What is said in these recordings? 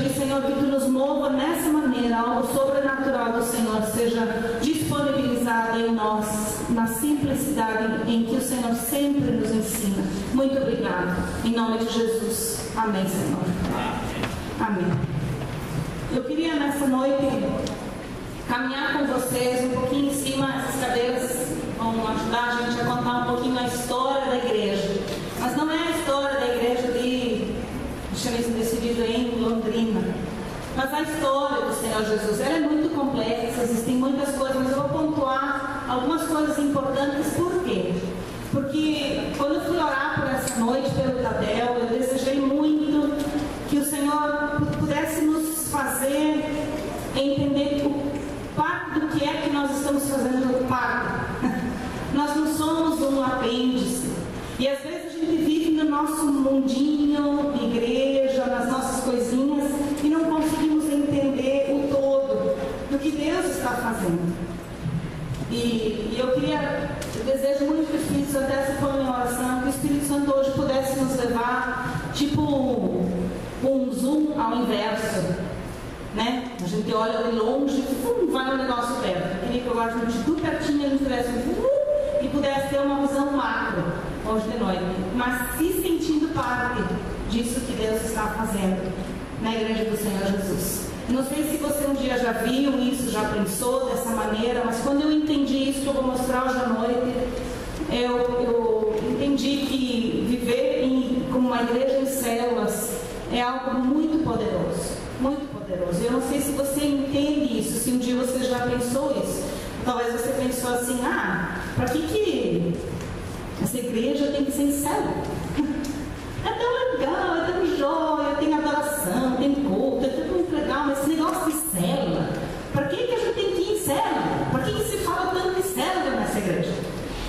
pedir, Senhor, que Tu nos mova nessa maneira, algo sobrenatural do Senhor seja disponibilizado em nós, na simplicidade em que o Senhor sempre nos ensina. Muito obrigado. Em nome de Jesus. Amém, Senhor. Amém. Eu queria nessa noite caminhar com vocês um pouquinho em cima. Essas cadeiras vão ajudar a gente a contar um pouquinho a história da igreja. Mas não é a história da igreja deixa eu decidido em Londrina, mas a história do Senhor Jesus, ela é muito complexa, existem muitas coisas, mas eu vou pontuar algumas coisas importantes. Por quê? Porque quando eu fui orar por essa noite pelo Tadeu, eu desejei muito que o Senhor pudesse nos fazer entender parte do que é que nós estamos fazendo parte. Nós não somos um apêndice. E às vezes a gente vive no nosso mundinho, de igreja, nas nossas coisinhas, e não conseguimos entender o todo do que Deus está fazendo. E eu desejo muito que o Espírito Santo, essa foi a minha oração, que o Espírito Santo hoje pudesse nos levar, tipo um zoom ao inverso, né? A gente olha de longe, vai um negócio perto. Eu queria que agora a gente tudo pertinho, a gente tivesse e pudesse ter uma visão macro hoje de noite, mas se sentindo parte disso que Deus está fazendo na igreja do Senhor Jesus. Não sei se você um dia já viu isso, já pensou dessa maneira, mas quando eu entendi isso, que eu vou mostrar hoje à noite, eu entendi que viver como uma igreja em células é algo muito poderoso, muito poderoso. Eu não sei se você entende isso, se um dia você já pensou isso. Talvez você pensou assim, para que essa igreja tem que ser em célula? É tão legal, é tão jóia, tem adoração, tem culto, é tudo muito legal, mas esse negócio de célula, para que a gente tem que ir em célula? Para que se fala tanto de célula nessa igreja?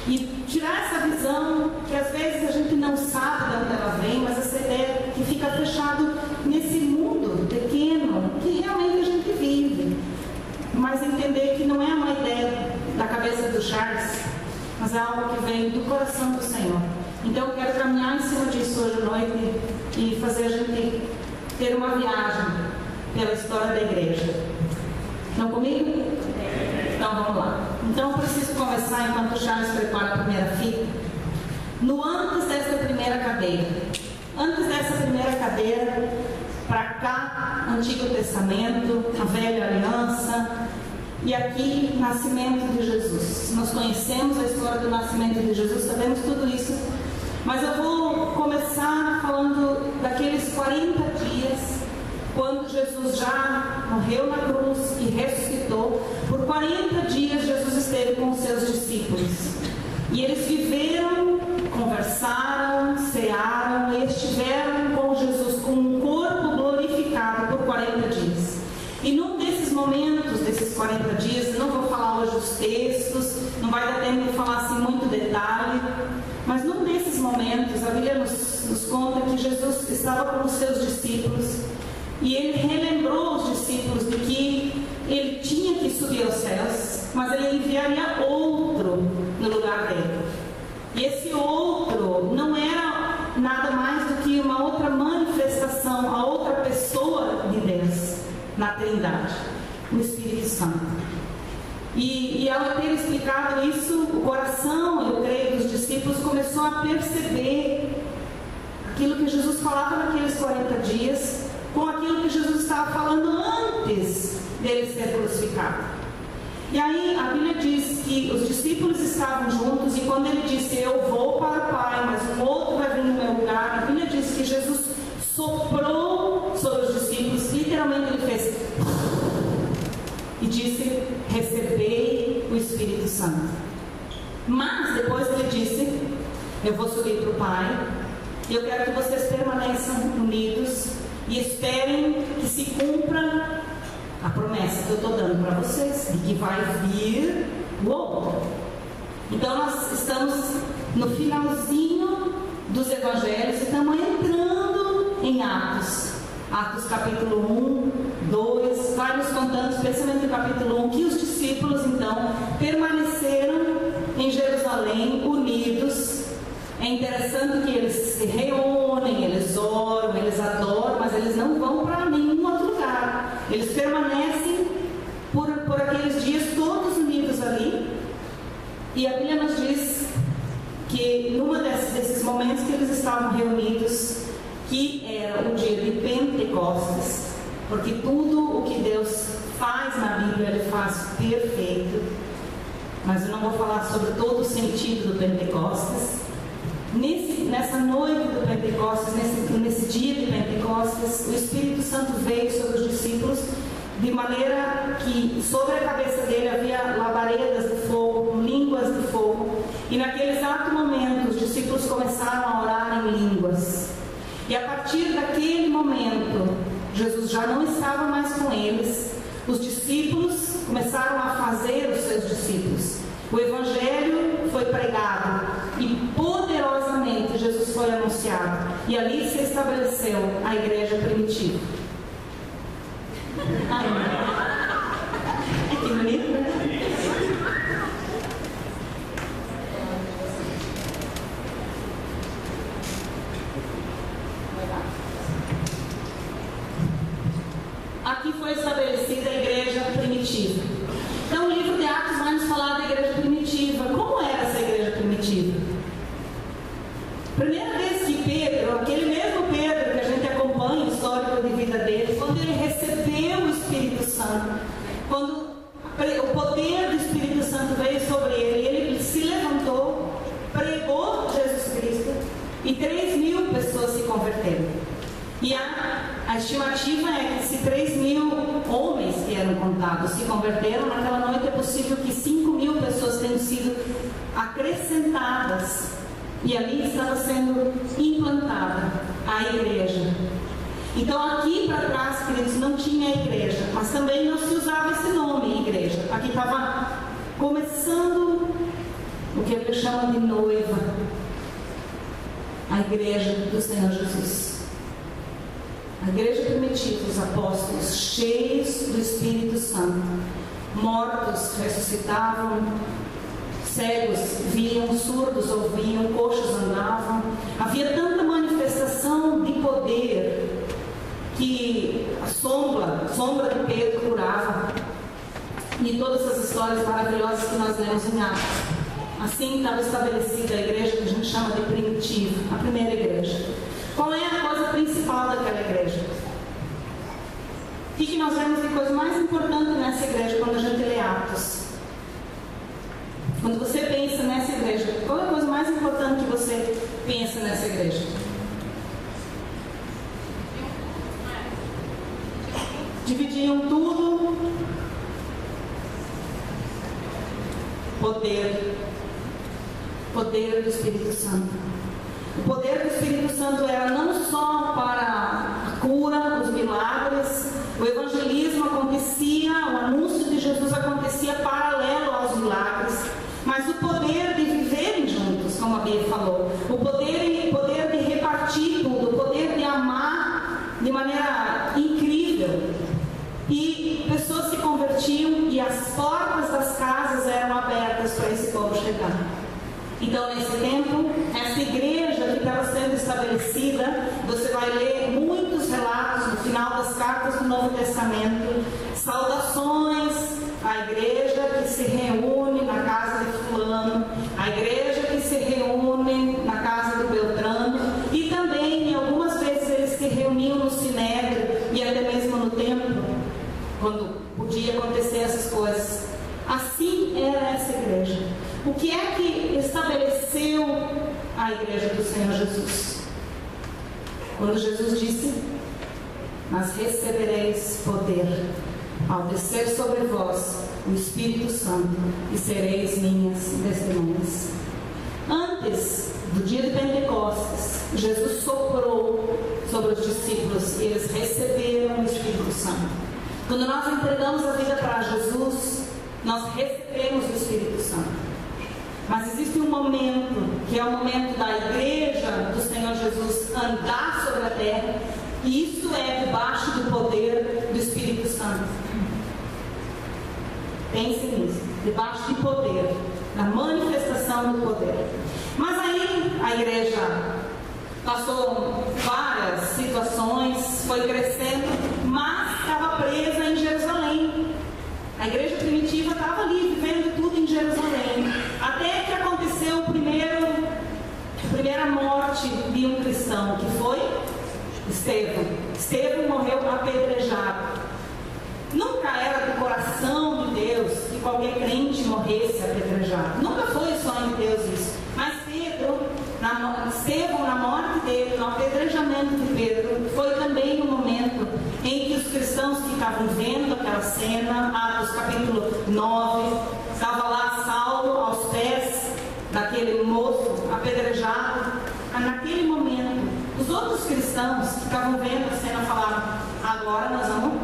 E tirar essa visão, que às vezes a gente não sabe de onde ela vem, mas essa ideia que fica fechado nesse mundo pequeno que realmente a gente vive. Mas entender que não é uma ideia da cabeça do Charles, mas é algo que vem do coração do Senhor. Então eu quero caminhar em cima disso hoje à noite e fazer a gente ter uma viagem pela história da igreja. Estão comigo? Então vamos lá. Então eu preciso começar enquanto o Charles prepara a primeira fita. No antes dessa primeira cadeira. Antes dessa primeira cadeira, para cá, Antigo Testamento, a Velha Aliança, e aqui, nascimento de Jesus. Nós conhecemos a história do nascimento de Jesus, sabemos tudo isso, mas eu vou começar falando daqueles 40 dias, quando Jesus já morreu na cruz e ressuscitou. Por 40 dias Jesus esteve com os seus discípulos, e eles viveram, conversaram, cearam e estiveram com Jesus com um corpo glorificado por 40 dias. E num desses momentos, desses 40 dias, não vou falar hoje os textos, não vai dar tempo de falar assim muito detalhe, mas num desses momentos, a Bíblia nos conta que Jesus estava com os seus discípulos e ele relembrou os discípulos de que ele tinha que subir aos céus, mas ele enviaria outro no lugar dele. E esse outro não era nada mais do que uma outra manifestação, a outra pessoa de Deus na Trindade, o Espírito Santo. E ao ter explicado isso, o coração, eu creio, dos discípulos começou a perceber aquilo que Jesus falava naqueles 40 dias com aquilo que Jesus estava falando antes dele ser crucificado. E aí a Bíblia diz que os discípulos estavam juntos, e quando ele disse, eu vou para o Pai, mas um outro vai vir no meu lugar, a Bíblia diz que Jesus soprou sobre os discípulos, literalmente ele fez e disse, recebei o Espírito Santo. Mas depois ele disse, eu vou subir para o Pai, e eu quero que vocês permaneçam unidos e esperem que se cumpra a promessa que eu estou dando para vocês, de que vai vir o outro. Então nós estamos no finalzinho dos evangelhos e estamos entrando em Atos. Atos capítulo 1, 2, vai nos contando, especialmente no capítulo 1, que os discípulos então permaneceram em Jerusalém unidos. É interessante que eles se reúnem, eles oram, eles adoram, mas eles não vão para nenhum outro momentos que eles estavam reunidos, que era o dia de Pentecostes, porque tudo o que Deus faz na Bíblia, Ele faz perfeito. Mas eu não vou falar sobre todo o sentido do Pentecostes. Nessa noite do Pentecostes, nesse dia de Pentecostes, o Espírito Santo veio sobre os discípulos, de maneira que sobre a cabeça dele havia labaredas de fogo, línguas de fogo, e naquele exato momento os discípulos começaram a orar em línguas. E a partir daquele momento, Jesus já não estava mais com eles, os discípulos começaram a fazer os seus discípulos. O Evangelho foi pregado e poderosamente Jesus foi anunciado, e ali se estabeleceu a igreja primitiva. Que bonito, né? Aqui foi estabelecida a igreja primitiva. Então o livro de Atos vai nos falar da igreja primitiva. Como era essa igreja primitiva? Primeira vez que Pedro, aquele mesmo Pedro que a gente acompanha o histórico de vida dele, quando ele recebeu o Espírito Santo, quando o poder do Espírito Santo veio sobre ele, ele se levantou, pregou Jesus Cristo, e 3.000 pessoas se converteram. E a estimativa é que se 3.000 homens que eram contados se converteram, naquela noite é possível que 5.000 pessoas tenham sido acrescentadas. E ali estava sendo implantada a igreja. Então aqui para trás, queridos, não tinha igreja, mas também não se usava esse nome, igreja. Aqui estava começando o que ele chama de noiva, a igreja do Senhor Jesus. A igreja primitiva, os apóstolos cheios do Espírito Santo, mortos ressuscitavam, cegos viam, surdos ouviam, coxos andavam. Havia tanta manifestação de poder que a sombra de Pedro curava, e todas as histórias maravilhosas que nós lemos em Atos. Assim estava estabelecida a igreja que a gente chama de primitiva, a primeira igreja. Qual é a coisa principal daquela igreja? O que nós vemos de coisa mais importante nessa igreja quando a gente lê Atos? Quando você pensa nessa igreja, qual é a coisa mais importante que você pensa nessa igreja? Dividiam tudo. Poder do Espírito Santo. O poder do Espírito Santo era não só para a cura, os milagres, o evangelismo acontecia, o anúncio de Jesus acontecia paralelo aos milagres, mas o poder de viverem juntos, como a Bia falou, o poder de repartir tudo, o poder de amar de maneira incrível. E pessoas se convertiam e as portas das casas eram abertas para esse povo chegar. Então, nesse tempo, essa igreja que estava sendo estabelecida, você vai ler muitos relatos no final das cartas do Novo Testamento, saudações à igreja que se reúne na casa de fulano, a igreja que se reúne na casa do Beltrano, e também, em algumas vezes, eles se reuniam no Sinédrio e até mesmo no templo, quando podia acontecer essas coisas. Assim era essa igreja. O que é que estabeleceu a igreja do Senhor Jesus? Quando Jesus disse: mas recebereis poder ao descer sobre vós o Espírito Santo e sereis minhas testemunhas. Antes do dia de Pentecostes, Jesus soprou sobre os discípulos e eles receberam o Espírito Santo. Quando nós entregamos a vida para Jesus, nós recebemos o Espírito Santo. Mas existe um momento, que é o momento da igreja do Senhor Jesus andar sobre a terra, e isso é debaixo do poder do Espírito Santo. Pense nisso, debaixo de poder, da manifestação do poder. Mas aí a igreja passou várias situações, foi crescendo, mas estava presa em Jerusalém. A igreja primitiva estava ali, vivendo tudo em Jerusalém. Até que aconteceu a primeira morte Estevão. Estevão morreu apedrejado. Nunca era do coração de Deus que qualquer crente morresse apedrejado. Nunca foi sonho de Deus isso. Mas Estevão, na morte dele, no apedrejamento de Pedro, foi também um momento em que os cristãos ficavam vendo aquela cena. Atos capítulo 9, estava lá Saulo aos pés daquele moço apedrejado. Naquele momento, os outros cristãos que estavam vendo a cena falaram: agora nós vamos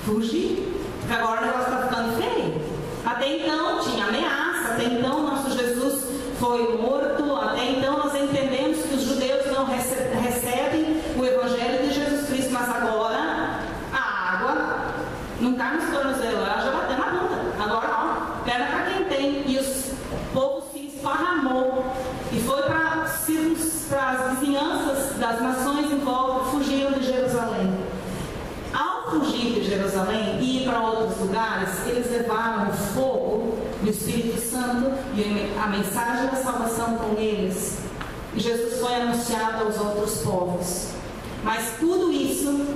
fugir, porque agora o negócio está ficando feio. Até então tinha ameaça, até então nosso Jesus foi morto, até então nós entendemos que os judeus não recebem o Evangelho de Jesus Cristo, mas agora a água não está nos tornozelos, ela já bateu na bunda. Agora, ó, perna para quem tem. E o povo se esparramou e foi para as vizinhanças das nações em volta, fugiram de Jerusalém. Ao fugir de Jerusalém e ir para outros lugares, eles levaram o fogo do Espírito Santo e a mensagem da salvação com eles. E Jesus foi anunciado aos outros povos. Mas tudo isso,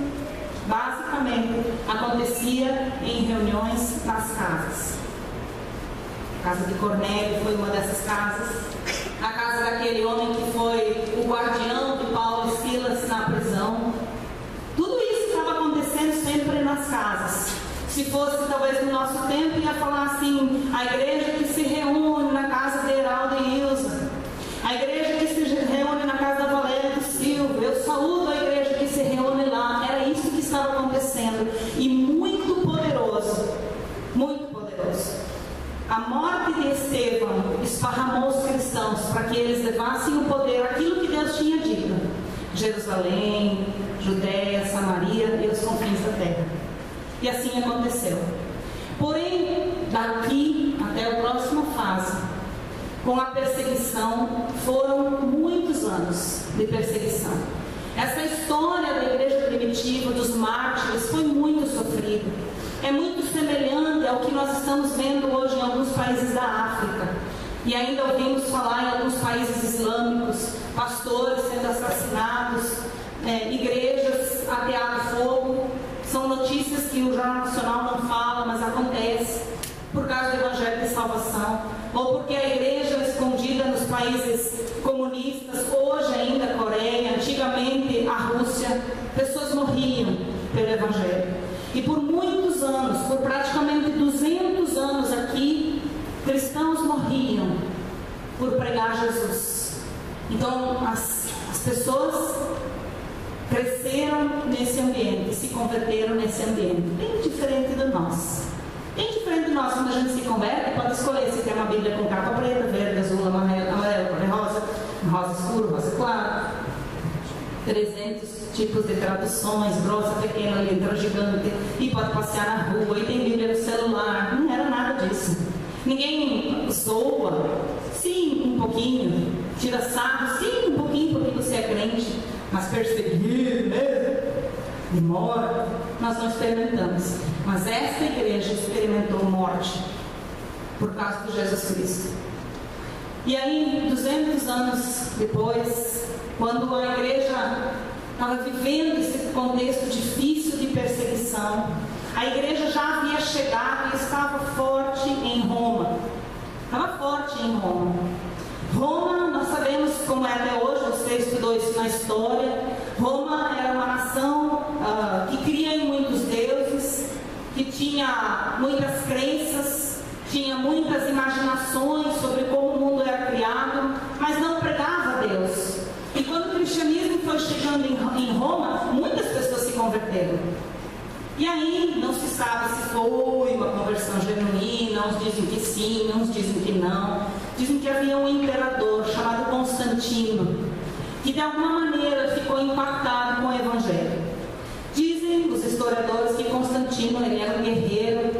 basicamente, acontecia em reuniões nas casas. A casa de Cornélio foi uma dessas casas. A casa daquele homem que foi o guardião de Paulo e Silas na prisão. Tudo isso estava acontecendo sempre nas casas. Se fosse talvez no nosso tempo, ia falar assim: a igreja que se reúne na casa de Heraldo e Ilza, a igreja que se reúne na casa da Valéria do Silva, eu saúdo a igreja que se reúne lá. Era isso que estava acontecendo, e muito poderoso, muito poderoso. A morte de Estevão esparramou os cristãos para que eles levassem o poder, aquilo que Deus tinha dito: Jerusalém, Judéia, Samaria e os confins da terra. E assim aconteceu. Porém, daqui até a próxima fase, com a perseguição, foram muitos anos de perseguição. Essa história da igreja primitiva, dos mártires, foi muito sofrida. É muito semelhante ao que nós estamos vendo hoje em alguns países da África. E ainda ouvimos falar em alguns países islâmicos, pastores sendo assassinados, igrejas ateadas fogo. São notícias que o Jornal Nacional não fala, mas acontece por causa do Evangelho de Salvação, ou porque a igreja é escondida nos países comunistas, hoje ainda a Coreia, antigamente a Rússia, pessoas morriam pelo Evangelho. E por muitos anos, por praticamente 200 anos aqui, cristãos morriam por pregar Jesus. Então as pessoas cresceram nesse ambiente, se converteram nesse ambiente, bem diferente do nosso. Bem diferente do nosso, quando a gente se converte, pode escolher se quer uma Bíblia com capa preta, verde, azul, amarelo, cor-de-rosa, rosa escuro, rosa claro, 300 tipos de traduções, grossa, pequena, letra gigante, e pode passear na rua, e tem Bíblia no celular. Não era nada disso. Ninguém zoa, sim, um pouquinho, tira sarro, sim, um pouquinho, porque você é crente, mas perseguir mesmo, de morte, nós não experimentamos. Mas esta igreja experimentou morte por causa de Jesus Cristo. E aí, 200 anos depois, quando a igreja estava vivendo esse contexto difícil de perseguição, a igreja já havia chegado e estava forte em Roma. Estava forte em Roma. Roma, nós sabemos como é até hoje, você estudou isso na história. Roma era uma nação que cria em muitos deuses, que tinha muitas crenças, tinha muitas imaginações sobre como o mundo era criado, mas não pregava a Deus. E quando o cristianismo foi chegando em Roma, muitas pessoas se converteram. E aí não se sabe se foi uma conversão genuína, uns dizem que sim, uns dizem que não. Dizem que havia um imperador chamado Constantino, que de alguma maneira ficou impactado com o Evangelho. Dizem os historiadores que Constantino, ele era um guerreiro,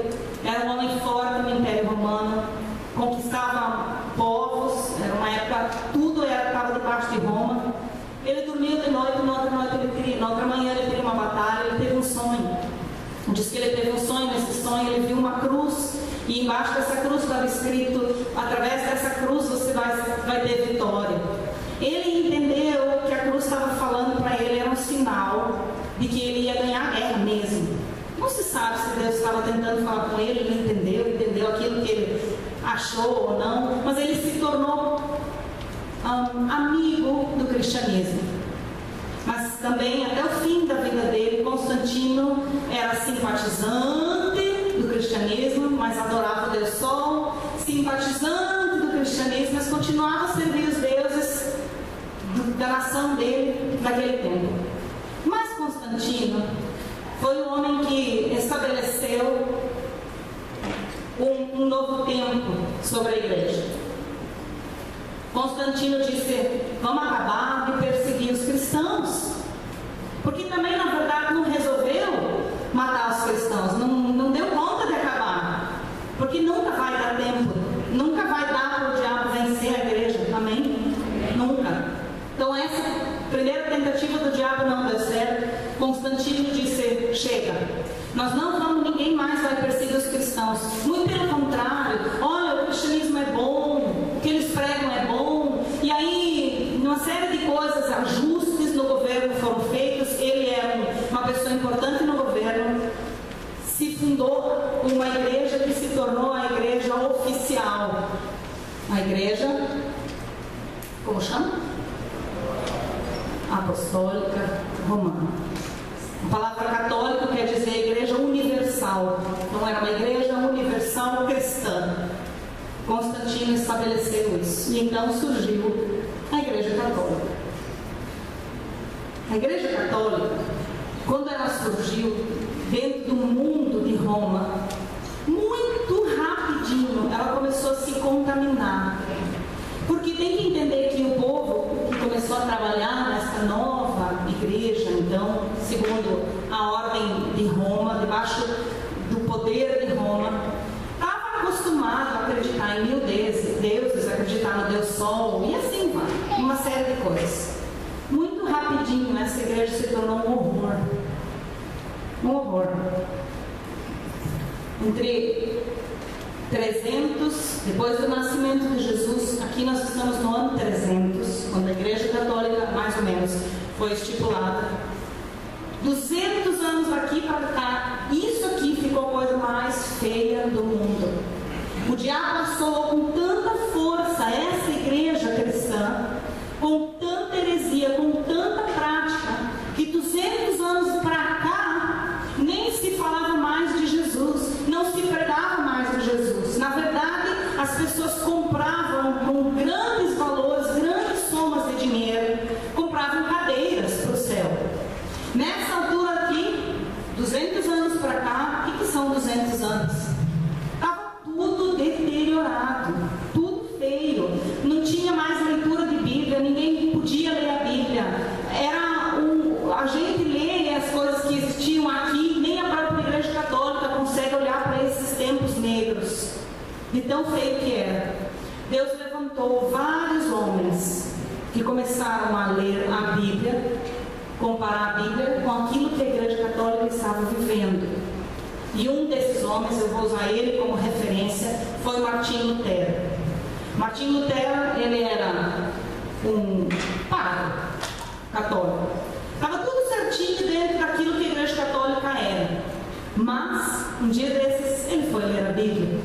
era um homem forte no Império Romano, conquistava povos, era uma época, tudo estava debaixo de Roma. Ele dormiu de noite, na outra manhã ele teve uma batalha, ele teve um sonho. Diz que ele teve um sonho, nesse sonho ele viu uma cruz, e embaixo dessa cruz estava escrito: através dessa cruz você vai ter vitória. Ele entendeu que a cruz estava falando para ele, era um sinal sinal de que ele ia ganhar a guerra mesmo. Não se sabe se Deus estava tentando falar com ele, ele não entendeu aquilo que ele achou ou não, mas ele se tornou amigo do cristianismo. Mas também, até o fim da vida dele, Constantino era simpatizante do cristianismo, mas adorava o Deus Sol, simpatizante do cristianismo, mas continuava a servir os deuses da nação dele naquele tempo. Mas Constantino foi o homem que estabeleceu um novo tempo sobre a igreja. Constantino disse: vamos acabar de perseguir os cristãos, porque também na verdade não resolveu matar os cristãos, não deu conta de acabar, porque nunca vai dar tempo, nunca vai dar para o diabo vencer a igreja, amém? Nunca. Então essa primeira tentativa do diabo não deu certo. Constantino disse: chega, nós não vamos, ninguém mais vai perseguir os cristãos, muito pelo contrário, olha, o cristianismo é bom, o que eles pregam é bom. E aí uma série de coisas, ajustes no governo foram feitos. Ele era uma pessoa importante no governo. Se fundou uma igreja que se tornou a igreja oficial, a igreja, como chama? Apostólica Romana. A palavra católico quer dizer igreja universal. Não era uma igreja universal cristã. Constantino estabeleceu isso. E então surgiu a igreja católica. A igreja católica, quando ela surgiu dentro do mundo de Roma, muito rapidinho ela começou a se contaminar. Porque tem que entender que o povo que começou a trabalhar nessa nova igreja, então, segundo a ordem de Roma, debaixo do poder de Roma, estava acostumado a acreditar em 1000 deuses, acreditar no Deus Sol, e assim vai, uma série de coisas. Muito rapidinho essa igreja se tornou um horror. Um horror. Entre 300, depois do nascimento de Jesus, aqui nós estamos no ano 300, quando a igreja católica, mais ou menos, foi estipulada. 200 anos daqui para cá, isso aqui ficou a coisa mais feia do mundo. O diabo assolou com tanta força essa igreja cristã, com tanta heresia, com tanta prática, que 200 anos para cá, nem se falava mais de Jesus, não se pregava mais de Jesus. Na verdade, as pessoas compravam com grandes valores, grandes somas de dinheiro, compravam cadeiras para o céu. Nessa altura aqui, 200 anos para cá, o que são 200 anos? Estava tudo deteriorado, tudo feio, não tinha mais leitura de Bíblia, ninguém podia ler a Bíblia. A gente lê as coisas que existiam aqui, nem a própria igreja católica consegue olhar para esses tempos negros, de tão feio que era. Deus levantou vários homens que começaram a ler a Bíblia, comparar a Bíblia com aquilo que a igreja católica estava vivendo. E um desses homens, eu vou usar ele como referência, foi Martinho Lutero. Martinho Lutero, ele era um padre católico. Estava tudo certinho dentro daquilo que a igreja católica era. Mas, um dia desses, ele foi ler a Bíblia.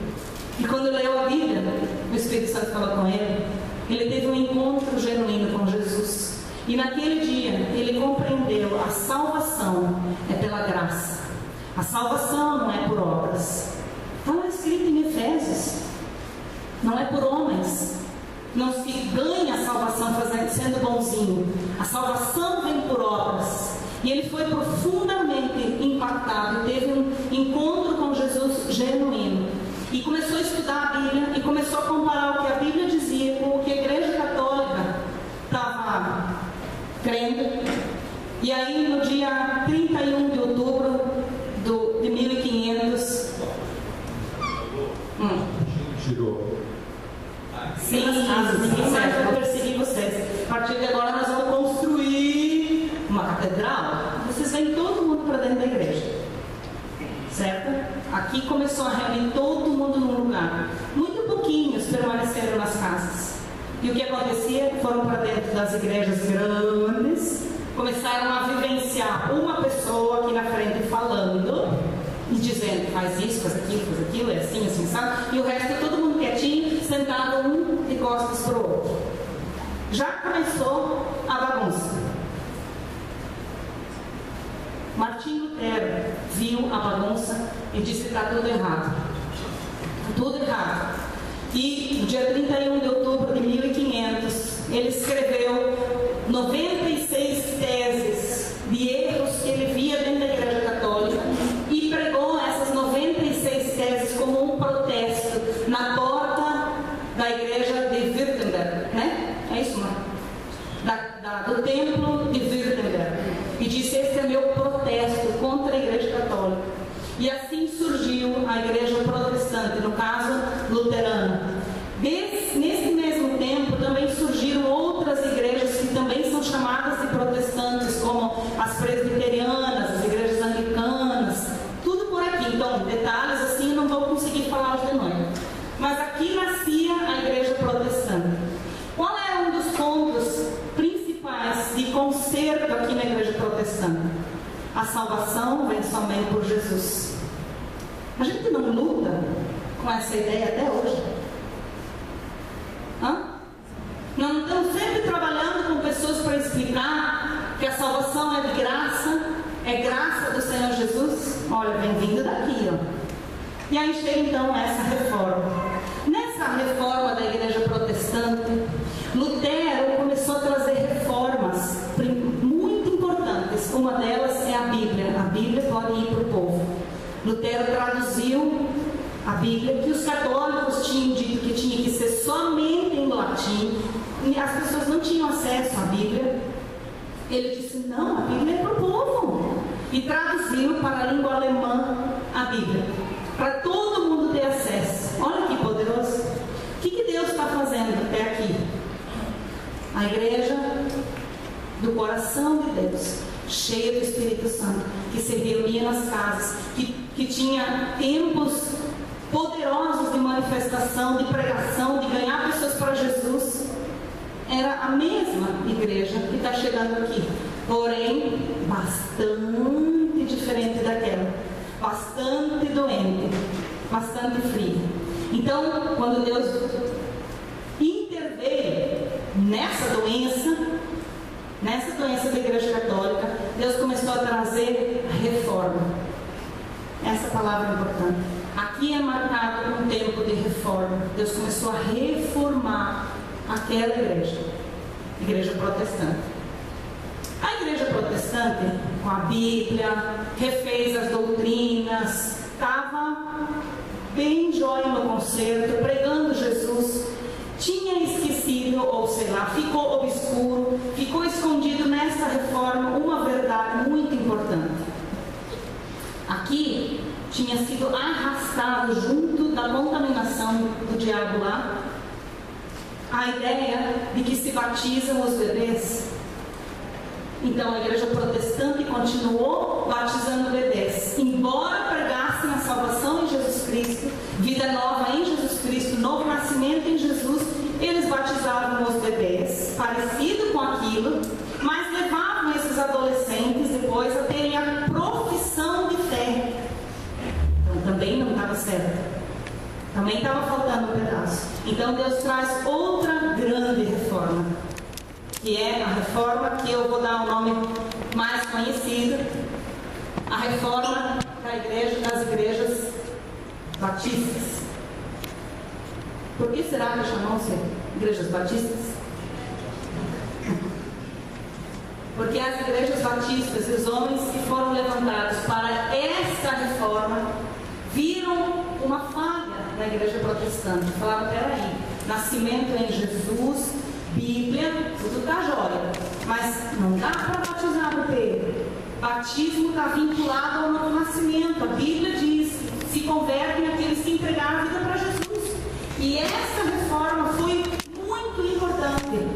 E quando leu a Bíblia, o Espírito Santo falou com ele, ele teve um encontro genuíno com Jesus. E naquele dia, ele compreendeu: a salvação é pela graça. A salvação não é por obras. Está lá escrito em Efésios. Não é por homens. Não se ganha a salvação sendo bonzinho. A salvação vem por obras. E ele foi profundamente impactado. Teve um encontro com Jesus genuíno. E começou a estudar a Bíblia. E começou a comparar o que a Bíblia dizia com o que a igreja católica estava crendo. E aí no dia 31 de outubro de 1500 tirou. Sim, ninguém mais vai perseguir vocês. A partir de agora nós vamos construir uma catedral. Vocês vêm todo mundo para dentro da igreja, certo? Aqui começou a reunir todo mundo num lugar. Muito pouquinhos permaneceram nas casas. E o que acontecia? Foram para dentro das igrejas grandes, começaram a vivenciar uma pessoa aqui na frente falando e dizendo, faz isso, faz aquilo, é assim, assim, sabe? E o resto, todo mundo quietinho, sentado um de costas para o outro. Já começou a bagunça. Martinho Lutero viu a bagunça e disse que está tudo errado. Tudo errado. E no dia 31 de outubro de 1500, ele escreveu 96 teses de erros que ele via dentro da Igreja Católica e pregou essas 96 teses como um protesto na porta da Igreja de Württemberg, né? É isso, não? Do templo de Württemberg. E disse, esse é meu protesto contra a Igreja Católica. E assim surgiu a Igreja Protestante, no caso, luterana. Nesse mesmo tempo, também surgiram outras igrejas que também são chamadas de protestantes, como as presbiterianas, as igrejas anglicanas, tudo por aqui. Então, detalhes assim, não vou conseguir falar hoje de noite. Mas aqui nascia a Igreja Protestante. Qual era um dos pontos principais de conserto aqui na Igreja Protestante? A salvação vem somente por Jesus. A gente não luta com essa ideia até hoje. Não estamos sempre trabalhando com pessoas para explicar que a salvação é de graça, é graça do Senhor Jesus. Olha, vem vindo daqui, ó. E aí chega então essa reforma. Nessa reforma da Igreja Protestante, Lutero começou a trazer reformas muito importantes. Uma delas é a Bíblia. A Bíblia pode ir para o povo. Lutero traduziu a Bíblia, que os católicos tinham dito que tinha que ser somente em latim, e as pessoas não tinham acesso à Bíblia. Ele disse, não, a Bíblia é para o povo. E traduziu para a língua alemã a Bíblia, para todo mundo ter acesso. Olha que poderoso. O que Deus está fazendo até aqui? A igreja do coração de Deus, cheia do Espírito Santo, que se reunia nas casas, que tinha tempos poderosos de manifestação, de pregação, de ganhar pessoas para Jesus. Era a mesma igreja que está chegando aqui, porém bastante diferente daquela, bastante doente, bastante fria. Então, quando Deus interveio nessa doença da Igreja Católica, Deus começou a trazer reforma. Essa palavra é importante. Aqui é marcado um tempo de reforma. Deus começou a reformar aquela igreja protestante. A igreja protestante, com a Bíblia, refez as doutrinas, estava bem jóia no concerto, pregando Jesus, tinha esquecido, ou sei lá, ficou obscuro, ficou escondido nessa reforma uma verdade muito importante. Aqui tinha sido arrastado junto da contaminação do diabo lá a ideia de que se batizam os bebês. Então a igreja protestante continuou batizando bebês, embora pregassem a salvação em Jesus Cristo, vida nova em Jesus Cristo, novo nascimento em Jesus. Eles batizavam os bebês, parecido com aquilo, mas levavam esses adolescentes depois a terem a profissão de fé. Então também não estava certo. Também estava faltando um pedaço. Então Deus traz outra grande reforma, que é a reforma que eu vou dar o nome mais conhecido, a reforma das igrejas batistas. Por que será que chamam-se igrejas batistas? Porque as igrejas batistas e os homens que foram levantados para essa reforma viram uma falha na igreja protestante. Falaram, peraí, nascimento em Jesus, Bíblia, tudo está jóia, mas não dá para batizar o bebê. Batismo está vinculado ao novo nascimento. A Bíblia diz que se convertem aqueles que entregaram a vida para Jesus. E essa reforma foi muito importante,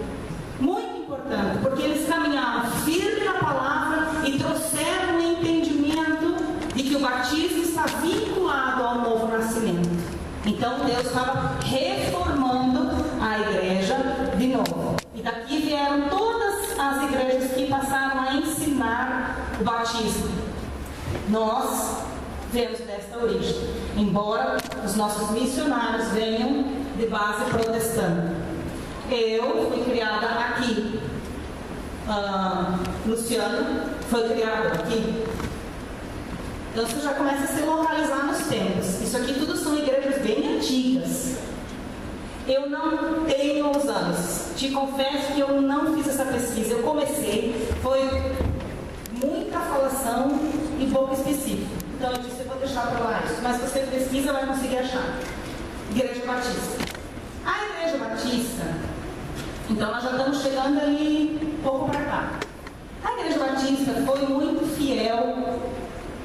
porque eles caminhavam firme na palavra e trouxeram o entendimento de que o batismo está vinculado ao novo nascimento. Então Deus estava reformando a igreja de novo. E daqui vieram todas as igrejas que passaram a ensinar o batismo. Nós vemos desta origem, embora os nossos missionários venham de base protestante. Eu fui criada aqui. Luciano foi criado aqui. Então você já começa a se localizar nos tempos. Isso aqui tudo são igrejas bem antigas. Eu não tenho os anos. Te confesso que eu não fiz essa pesquisa. Eu comecei, foi muita falação e pouco específico. Então eu disse, eu vou deixar para lá isso. Mas você pesquisa, vai conseguir achar. Igreja Batista. A Igreja Batista, então nós já estamos chegando ali um pouco para cá. A Igreja Batista foi muito fiel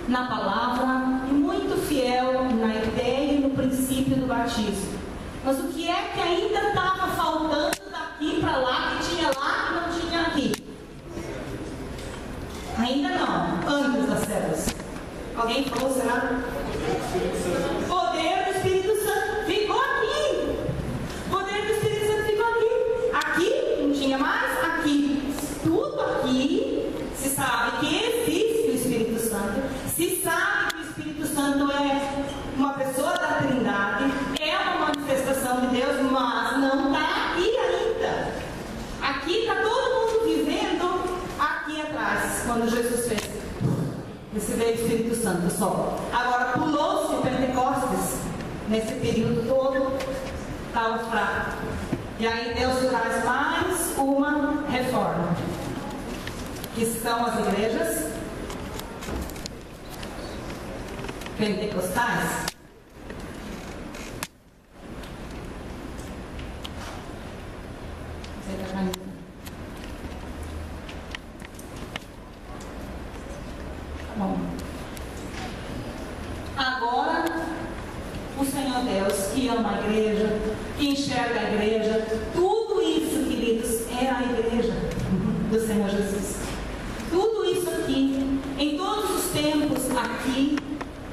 na palavra e muito fiel na ideia e no princípio do batismo. Mas o que é que ainda estava faltando daqui para lá, que tinha lá e não tinha aqui? Ainda não, antes das células. Alguém falou, será? Poder do Espírito Santo ficou aqui. Poder do Espírito Santo ficou aqui. Aqui não tinha mais, aqui. Tudo aqui se sabe que existe o Espírito Santo. Se sabe que o Espírito Santo é uma pessoa da Trindade, é uma manifestação de Deus, mas não está aqui ainda. Aqui está todo mundo vivendo aqui atrás, quando Jesus fez. Recebeu o Espírito Santo só. Agora pulou-se o Pentecostes, nesse período todo, estava fraco. E aí Deus traz mais uma reforma, que são as igrejas pentecostais. Bom, agora o Senhor Deus, que ama a igreja, que enxerga a igreja, tudo isso, queridos, é a igreja do Senhor Jesus. Tudo isso aqui, em todos os tempos aqui,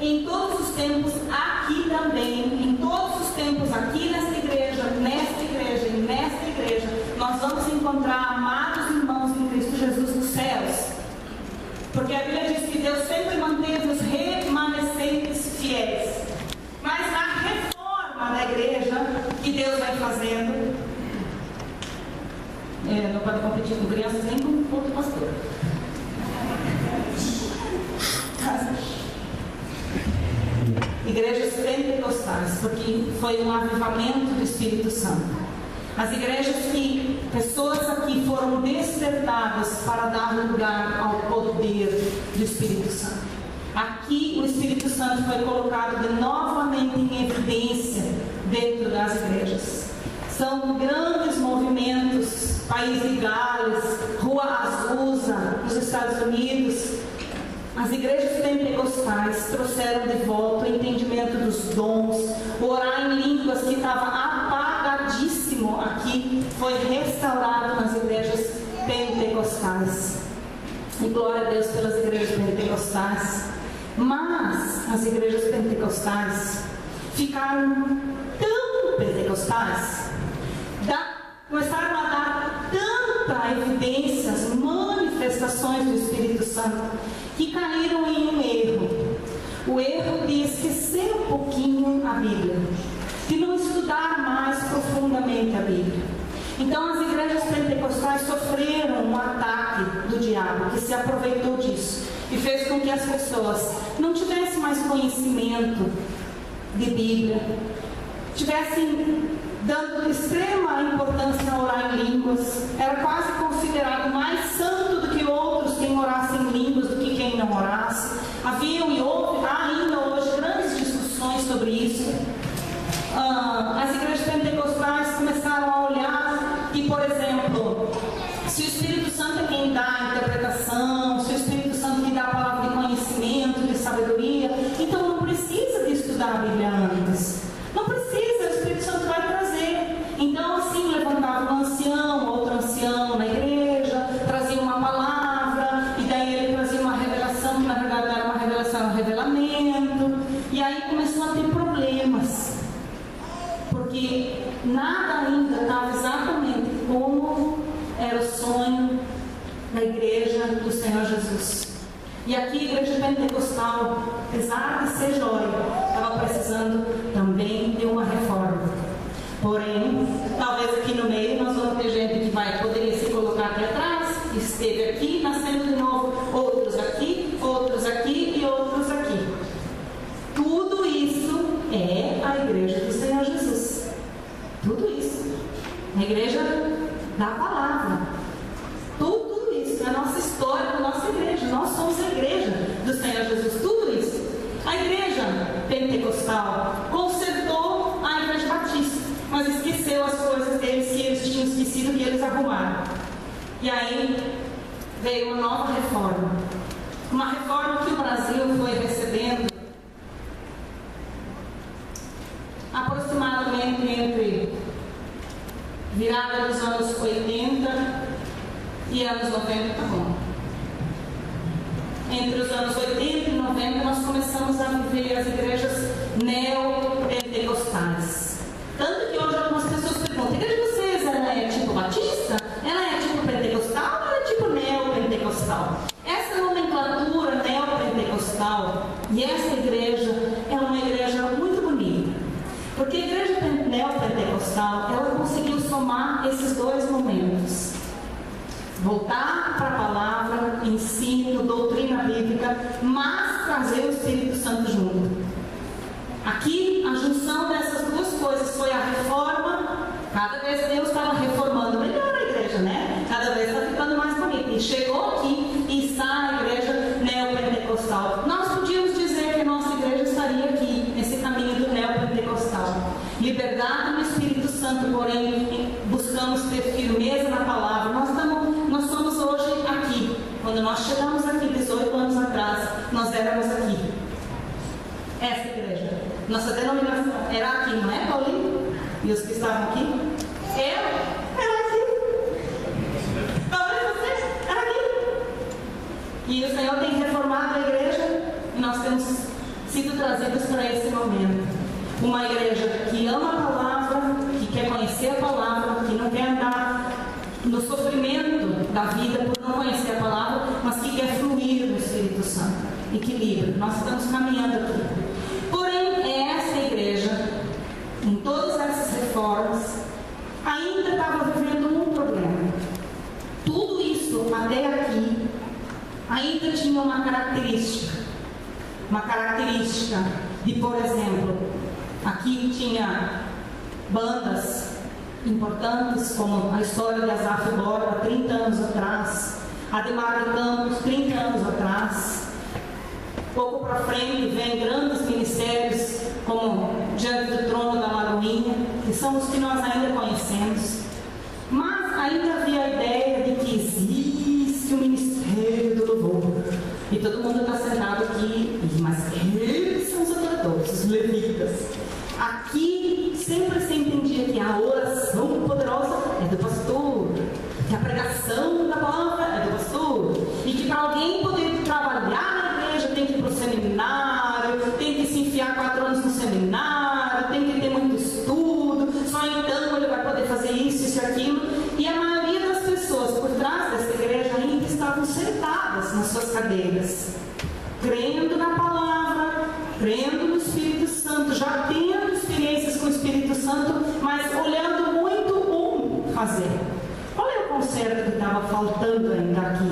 em todos os tempos aqui também, em todos os tempos aqui nesta igreja e nesta igreja, nós vamos encontrar amados irmãos em Cristo Jesus nos céus. Porque a Bíblia diz que Deus sempre manteve os remanescentes fiéis. Mas na reforma da igreja que Deus vai fazendo, não pode competir com crianças nem com outro pastor. Igrejas pentecostais, porque foi um avivamento do Espírito Santo. As igrejas que pessoas aqui foram despertadas para dar lugar ao poder do Espírito Santo. Aqui o Espírito Santo foi colocado novamente em evidência dentro das igrejas. São grandes movimentos, País de Gales, Rua Azusa, nos Estados Unidos. As igrejas pentecostais trouxeram de volta o entendimento dos dons, o orar em línguas que estava apagadíssimo aqui, foi restaurado nas igrejas pentecostais. E glória a Deus pelas igrejas pentecostais. Mas as igrejas pentecostais ficaram tão pentecostais, começaram a dar tanta evidências, manifestações do Espírito Santo, que caíram em um erro. O erro de esquecer um pouquinho a Bíblia, de não estudar mais profundamente a Bíblia. Então as igrejas pentecostais sofreram um ataque do diabo, que se aproveitou disso e fez com que as pessoas não tivessem mais conhecimento de Bíblia, tivessem dando extrema importância a orar em línguas. Era quase considerado mais santo do que outros quem orasse em línguas do que quem não orasse. Haviam e houve ainda hoje grandes discussões sobre isso. As igrejas pentecostais começaram a olhar e, por exemplo, se o Espírito Santo é quem dá a interpretação, se o Espírito Santo que dá a palavra de conhecimento, de sabedoria, então não precisa de estudar a Bíblia antes. Não precisa, o Espírito Santo vai trazer. Então, assim, levantava um ancião, outro ancião na igreja, trazia uma palavra, e daí ele trazia uma revelação, que na verdade era uma revelação, um revelamento, e aí começou a ter problemas, porque nada ainda estava exatamente como era o sonho da igreja E aqui a igreja pentecostal, apesar de ser joia, estava precisando também de uma reforma. Porém, talvez aqui no meio nós vamos ter gente que poderia se colocar aqui atrás, esteve aqui, nascendo de novo, outros aqui e outros aqui. Tudo isso é a igreja do Senhor Jesus. Tudo isso. A igreja da palavra. Tudo isso é a nossa história, a nossa igreja. Nós somos a igreja do Senhor Jesus. Tudo isso. A igreja pentecostal consertou a igreja batista, mas esqueceu as coisas deles que eles tinham esquecido, que eles arrumaram. E aí veio uma nova reforma. Uma reforma que o Brasil foi recebendo aproximadamente entre virada dos anos 80 e anos 90, tá bom. Entre os anos 80 e 90 nós começamos a viver as igrejas neopentecostais. Tanto que hoje algumas pessoas perguntam: a igreja de vocês, ela é tipo batista? Ela é tipo pentecostal ou ela é tipo neopentecostal? Essa nomenclatura neopentecostal e essa igreja é uma igreja muito bonita. Porque a igreja neopentecostal, ela conseguiu somar esses dois momentos. Voltar para a palavra, ensino, doutrina bíblica, mas trazer o Espírito Santo junto. Aqui, a junção dessas duas coisas foi a reforma. Cada vez Deus estava reformando melhor a igreja, né? Cada vez está ficando mais bonita. E chegou aqui e está a igreja neopentecostal. Nós podíamos dizer que a nossa igreja estaria aqui, nesse caminho do neopentecostal. Liberdade no Espírito Santo, porém, buscamos ter firmeza na palavra. Nós somos hoje aqui. Quando nós chegamos aqui 18 anos atrás, nós éramos aqui. Essa igreja. Nossa denominação era aqui, não é, Paulinho? E os que estavam aqui? Era aqui. Talvez você era aqui. E o Senhor tem reformado a igreja e nós temos sido trazidos para esse momento. Uma igreja que ama a palavra, que quer conhecer a palavra, que não quer andar no sofrimento da vida por não conhecer a palavra, mas que quer fluir no Espírito Santo. Equilíbrio. Nós estamos caminhando aqui. Porém, essa igreja, em todas essas reformas, ainda estava vivendo um problema. Tudo isso até aqui ainda tinha uma característica de, por exemplo, aqui tinha bandas importantes, como a história de Asaf Borba, 30 anos atrás, Ademar de Campos, 30 anos atrás. Pouco para frente vem grandes ministérios, como Diante do Trono da Lagoinha, que são os que nós ainda conhecemos. Mas ainda havia a ideia de que existe o ministério do louvor. E todo mundo está sentado aqui, mas eles são os adoradores, os levitas. Aqui sempre se entendia que a oração poderosa é do pastor, que a pregação da palavra é do pastor, e que para alguém poder trabalhar na igreja tem que ir para o seminário, tem que se enfiar 4 anos no seminário, tem que ter muito estudo, só então ele vai poder fazer isso e aquilo. E a maioria das pessoas por trás dessa igreja ainda estavam sentadas nas suas cadeiras, crendo na palavra, crendo no Espírito Santo, já tendo experiências com o Espírito Santo, mas olhando muito fazer. Qual é o conserto que estava faltando ainda aqui?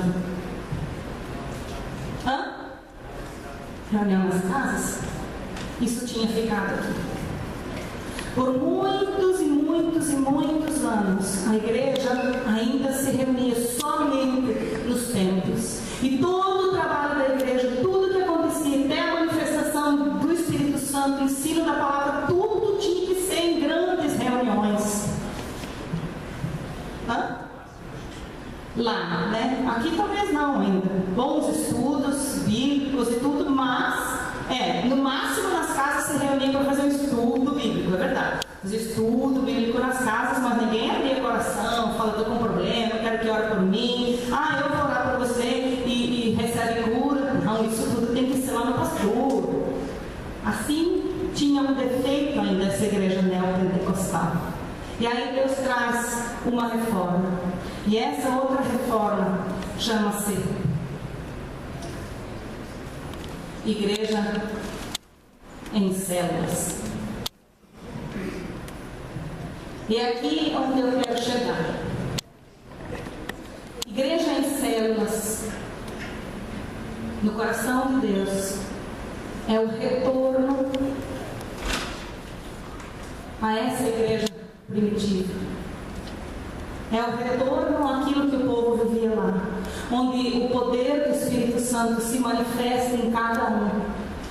Reunião nas casas? Isso tinha ficado aqui. Por muitos e muitos e muitos anos, a igreja ainda se reunia somente nos templos. E todo o trabalho da igreja, tudo que acontecia, até a manifestação do Espírito Santo, o ensino da palavra, tudo tinha que ser em grandes reuniões. Lá, né? Aqui talvez não ainda. Bons estudos bíblicos e tudo, mas no máximo nas casas se reuniam para fazer um estudo bíblico, é verdade. Fazer estudo bíblico nas casas, mas ninguém abria coração, fala, estou com um problema, quero que ore por mim, eu vou orar por você e recebe cura. Não, isso tudo tem que ser lá no pastor. Assim, tinha um defeito ainda essa igreja neopentecostal. E aí Deus traz uma reforma. E essa outra reforma chama-se igreja em células. E é aqui onde eu quero chegar. Igreja em células, no coração de Deus, é o retorno a essa igreja primitiva. É o retorno àquilo que o povo vivia lá, onde o poder do Espírito Santo se manifesta em cada um.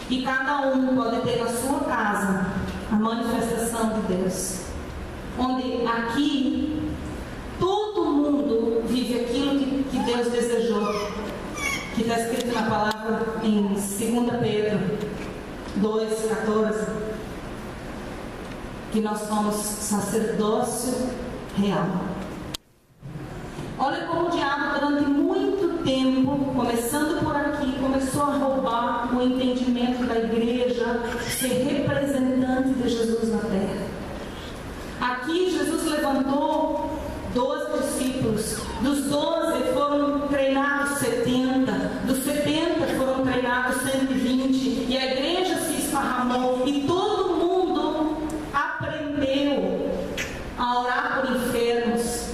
E cada um pode ter na sua casa a manifestação de Deus. Onde aqui todo mundo vive aquilo que Deus desejou, que está escrito na palavra em 2 Pedro 2,14, que nós somos sacerdócio real. Olha como o diabo durante muito tempo, começando por aqui, começou a roubar o entendimento da igreja ser representante de Jesus na terra. Aqui Jesus levantou 12 discípulos, dos 12 foram treinados 70, dos 70 foram treinados 120, e a igreja se esparramou, e todo mundo aprendeu a orar por enfermos,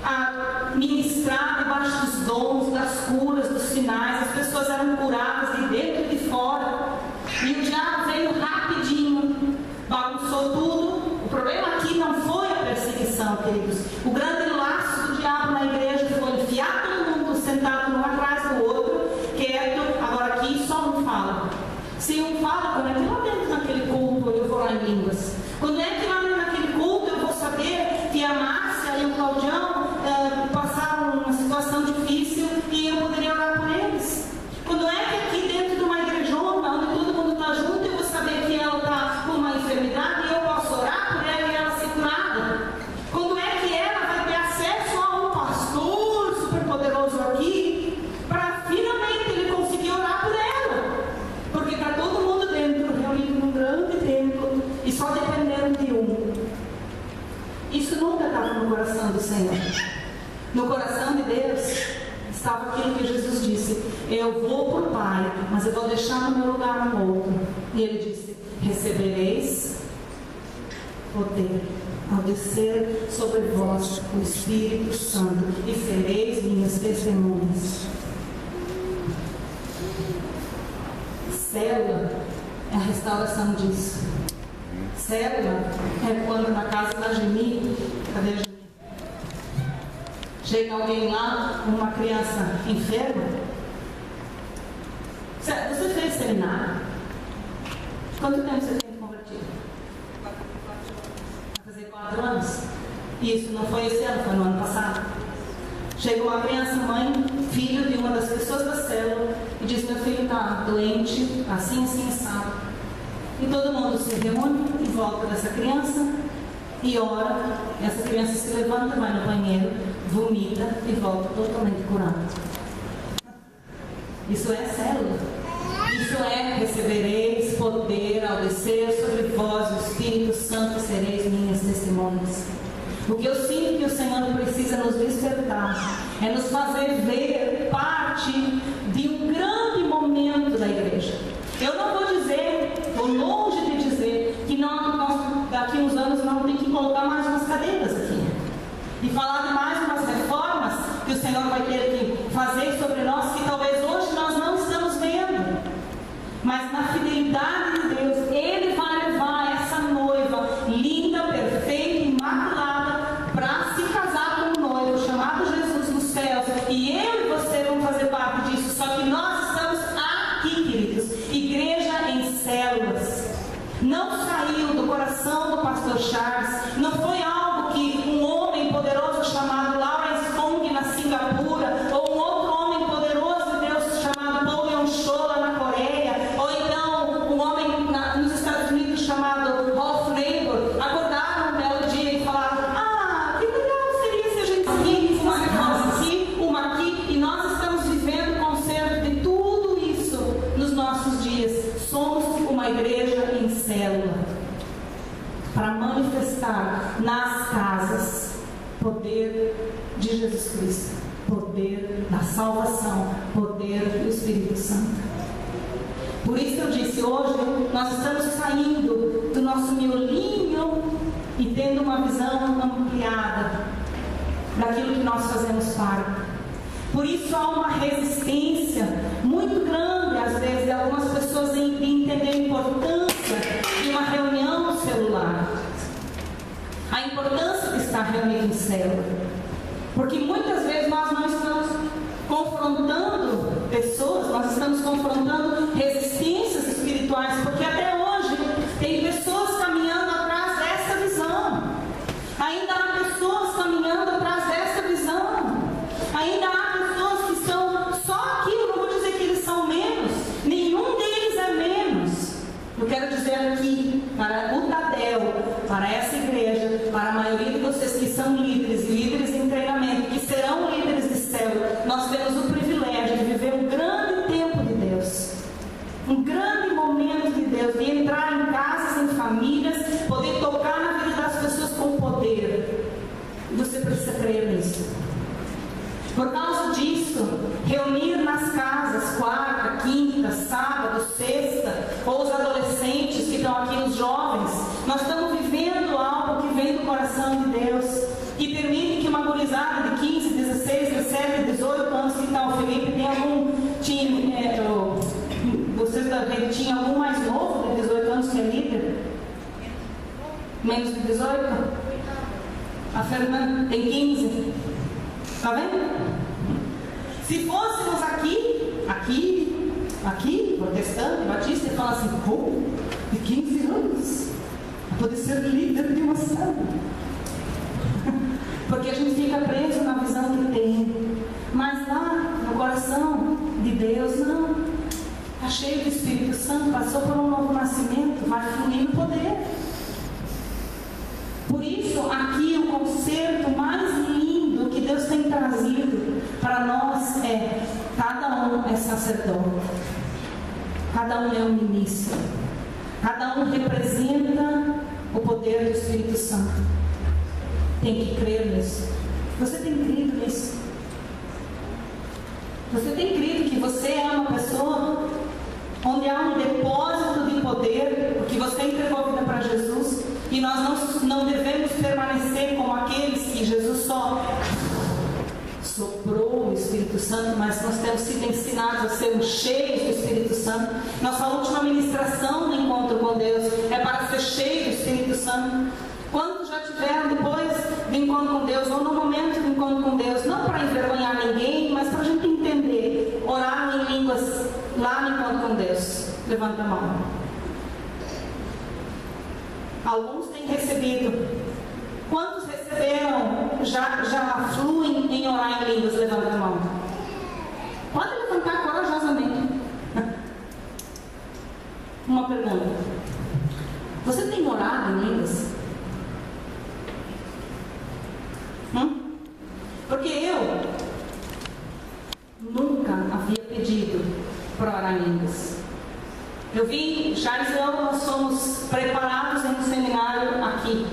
a ministrar debaixo dos dons, das curas, dos sinais. As pessoas eram curadas de dentro e de fora, e o diabo veio rapidinho, bagunçou tudo. O problema aqui não foi a perseguição, queridos. O grande laço do diabo na igreja foi enfiar todo mundo sentado um atrás do outro, quieto. Agora aqui só um fala. Se um fala, quando é que lá dentro naquele culto eu vou lá em línguas? Quando é que lá dentro naquele culto eu vou saber que a Márcia e o Claudião passaram uma situação difícil e eu poderia orar por eles? Quando é que aqui dentro de uma igrejona, onde todo mundo está junto, eu vou saber que ela está com uma enfermidade e eu posso orar por ela e ela ser curada? Quando é que ela vai ter acesso a um pastor super poderoso aqui para finalmente ele conseguir orar por ela? Porque está todo mundo dentro, reunido num grande templo e só dependendo de um. Isso nunca estava no coração do Senhor. No coração de Deus estava aquilo que Jesus disse: eu vou para o Pai, mas eu vou deixar no meu lugar um outro. E ele disse: recebereis poder ao descer sobre vós o Espírito Santo, e sereis minhas testemunhas. Célula é a restauração disso. Célula é quando na casa da Geni, cadê a Geni? Chega alguém lá, uma criança enferma. Você fez seminário? Quanto tempo você tem convertido? Vai fazer 4 anos? Isso não foi esse ano, foi no ano passado. Chega uma criança, mãe, filho de uma das pessoas da célula, e diz: meu filho está doente, assim, assado. E todo mundo se reúne em volta dessa criança e ora. Essa criança se levanta, vai no banheiro, vomita e volta totalmente curada. Isso é célula. Isso é: recebereis poder ao descer sobre vós o Espírito Santo, sereis minhas testemunhas. O que eu sinto que o Senhor precisa nos despertar é nos fazer ver parte de um grande momento da igreja. Eu não vou dizer, estou longe de dizer, que nós daqui a uns anos não tem que colocar mais umas cadeiras aqui e falar de mais umas reformas que o Senhor vai ter que fazer sobre nós, que talvez hoje nós não estamos vendo. Mas na fidelidade de Deus, Ele vai levar essa noiva linda, perfeita, imaculada, para se casar com um noivo chamado Jesus nos céus. E eu e você vamos fazer parte disso. Só que nós estamos aqui, queridos. Igreja em células. Não saiu do coração do pastor Charles. Não foi algo que um homem poderoso chamado Lawrence Kong na Singapura, ou um outro homem poderoso de Deus chamado Paul Yong-cho lá na Coreia, ou então um homem nos Estados Unidos chamado Rolf Neighbor, acordaram um belo dia e falaram: que legal seria se a gente aqui, uma reforma aqui, uma aqui. E nós estamos vivendo o concerto de tudo isso nos nossos dias. Somos uma igreja em célula, para manifestar nas casas poder de Jesus Cristo, poder da salvação, poder do Espírito Santo. Por isso eu disse, hoje nós estamos saindo do nosso miolinho e tendo uma visão ampliada daquilo que nós fazemos parte. Por isso há uma resistência muito grande, às vezes, de algumas pessoas de entender a importância de uma reunião no celular, a importância de estar reunido em célula, porque muitas vezes nós não estamos confrontando pessoas, nós estamos confrontando resistências espirituais, porque até hoje tem pessoas caminhando atrás dessa visão, ainda há pessoas caminhando atrás dessa visão, ainda há pessoas que estão só aqui. Eu não vou dizer que eles são menos, nenhum deles é menos. Eu quero dizer aqui, para o Tadel, para essa igreja, para a maioria de vocês que são líderes e líderes em treinamento, que serão líderes de célula, nós temos o privilégio de viver um grande tempo de Deus, um grande momento de Deus, de entrar em casas, em famílias, poder tocar na vida das pessoas com poder. E você precisa crer nisso. Por causa disso, reunir nas casas, quarta, quinta, sábado, sexta, ou os adolescentes que estão aqui, os jovens, nós estamos vivendo algo que vem do coração de Deus, e permite que uma gurizada de 15, 16, 17, 18 anos que está o Felipe, tem algum time, vocês da rede tinham algum mais novo de 18 anos que é líder? Menos de 18? A Fernanda tem 15. Está vendo? Se fôssemos aqui, protestante, batista, e fala assim, de 15 anos, para poder ser líder de uma célula. Porque a gente fica preso na visão que tem. Mas lá, no coração de Deus, não. Está cheio do Espírito Santo, passou por um novo nascimento, vai fluir no poder. Por isso, aqui o concerto mais lindo que Deus tem trazido para nós é: cada um é sacerdote, cada um é um ministro, cada um representa o poder do Espírito Santo. Tem que crer nisso. Você tem crido nisso? Você tem crido que você é uma pessoa onde há um depósito de poder, porque você entregou a vida para Jesus, e nós não devemos permanecer como aqueles que Jesus só soprou o Espírito Santo, mas nós temos sido ensinados a sermos cheios do Espírito Santo. Nossa última ministração no encontro com Deus é para ser cheio do Espírito Santo. Quantos já tiveram depois do encontro com Deus, ou no momento do encontro com Deus, não para envergonhar ninguém, mas para a gente entender, oraram em línguas lá no encontro com Deus? Levanta a mão. Alguns têm recebido. Quantos receberam, já fluem em orar em línguas? Levanta a mão. Pode levantar corajosamente. Uma pergunta. Você tem orado em línguas? Porque eu nunca havia pedido para orar em línguas. Eu vi, Charles e eu, nós somos preparados em um seminário aqui.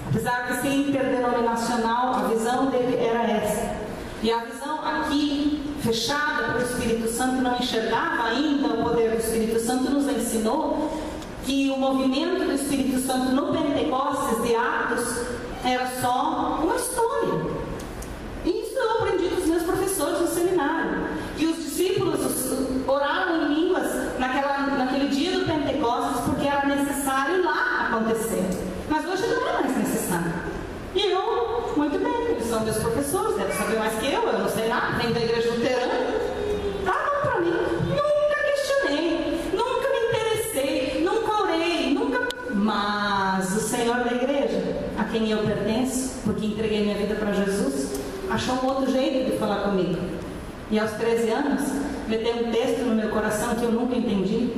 Apesar de ser interdenominacional, a visão dele era essa. E a visão aqui, fechada pelo Espírito Santo, não enxergava ainda o poder do Espírito Santo, nos ensinou que o movimento do Espírito Santo no Pentecostes de Atos era só uma história. E isso eu aprendi dos meus professores no seminário. Que os discípulos oraram em línguas naquele dia do Pentecostes porque era necessário lá acontecer. Mas hoje não é mais necessário. E eu, muito bem, eles são meus professores, devem saber mais que eu não sei nada, venho da igreja luterana. Tá bom para mim. Nunca questionei, nunca me interessei, nunca orei, nunca. Mas o Senhor da igreja, a quem eu pertenço, porque entreguei minha vida para Jesus, achou um outro jeito de falar comigo. E aos 13 anos, meteu um texto no meu coração que eu nunca entendi.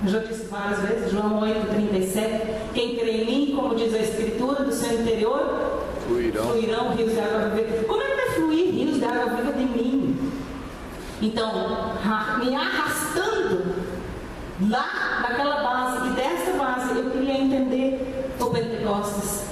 Eu já disse várias vezes, João 8,37. Quem crê em mim, como diz a Escritura, do seu interior fluirão rios de água viva. Como é que vai fluir rios de água viva de mim? Então, me arrastando lá daquela base, e dessa base eu queria entender o Pentecostes.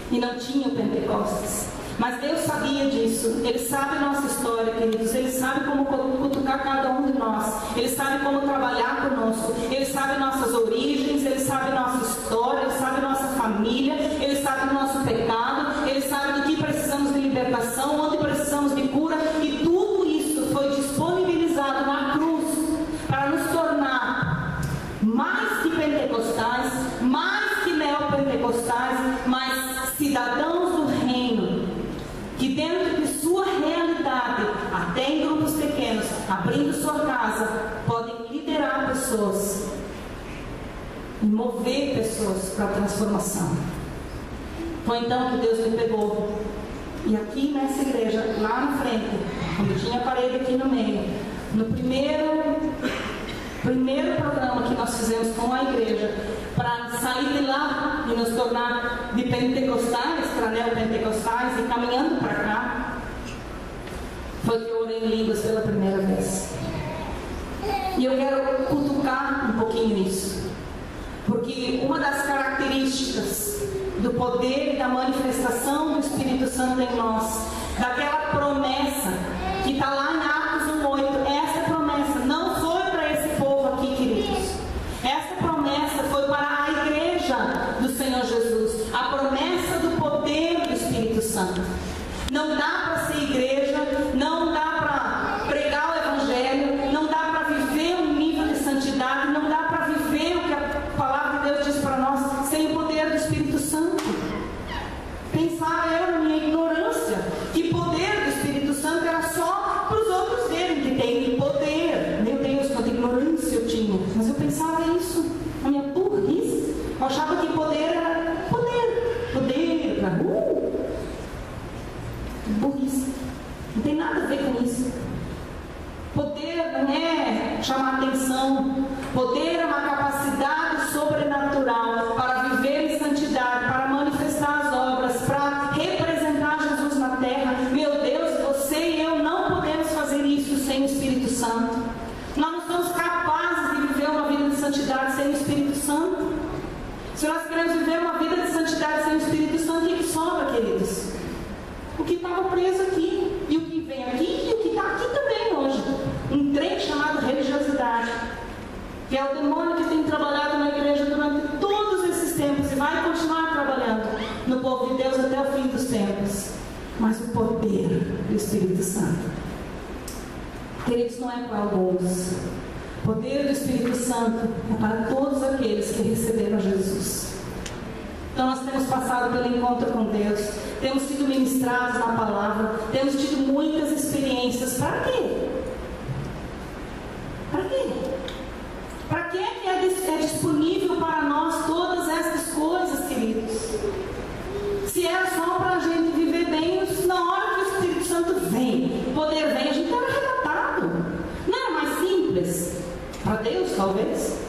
E não tinha o Pentecostes. Mas Deus sabia disso. Ele sabe nossa história, queridos. Ele sabe como cutucar cada um de nós. Ele sabe como trabalhar conosco. Ele sabe nossas origens. Ele sabe nossa história. Ele sabe nossa família. Ele sabe do nosso pecado. Ele sabe do que precisamos de libertação, onde precisamos de cura. E tudo isso foi disponibilizado na cruz para nos tornar mais que pentecostais, mais que neopentecostais, mas cidadãos do reino, que dentro de sua realidade, até em grupos pequenos, abrindo sua casa, podem liderar pessoas e mover pessoas para a transformação. Foi então que Deus me pegou. E aqui nessa igreja, lá na frente, quando tinha a parede aqui no meio, no primeiro programa que nós fizemos com a igreja, para sair de lá e nos tornar de pentecostais para neopentecostais e caminhando para cá, foi que eu orei em línguas pela primeira vez. E eu quero cutucar um pouquinho nisso, porque uma das características do poder e da manifestação do Espírito Santo em nós, daquela promessa que está lá em Atos 1:8, essa promessa não foi para esse povo aqui, queridos. Essa promessa foi para a igreja do Senhor Jesus, a promessa do poder do Espírito Santo. Não dá para ser igreja, não dá para pregar o Evangelho, não dá para viver um nível de santidade, não dá para viver o que a palavra de Deus diz para nós sem o poder do Espírito Santo. Pensava eu, na minha ignorância, que poder do Espírito Santo era só para os outros verem que tem poder. Meu Deus, quanta ignorância eu tinha. Mas eu pensava isso, a minha burrice. Eu achava que poder era poder para burrice. Não tem nada a ver com isso. Poder não é chamar atenção. Poder é uma capacidade sobrenatural para viver em santidade, para manifestar as obras, para representar Jesus na terra. Meu Deus, você e eu não podemos fazer isso sem o Espírito Santo. Nós não somos capazes de viver uma vida de santidade sem o Espírito Santo. Se nós queremos viver uma vida de santidade sem o Espírito Santo, o que sobra, queridos? O que estava preso aqui, e o que vem aqui, e o que está aqui também hoje. Um trem chamado religiosidade, que é o demônio que tem trabalhado na igreja durante todos esses tempos e vai continuar trabalhando no povo de Deus até o fim dos tempos. Mas o poder do Espírito Santo, queridos, não é para alguns. O poder do Espírito Santo é para todos aqueles que receberam Jesus. Então nós temos passado pelo encontro com Deus, temos sido ministrados na palavra, temos tido muitas experiências. Para quê? Para quê? Para que é disponível para nós todas essas coisas, queridos? Se era só para a gente viver bem, na hora que o Espírito Santo vem, o poder vem, a gente era arrebatado. Não era mais simples? Para Deus, talvez?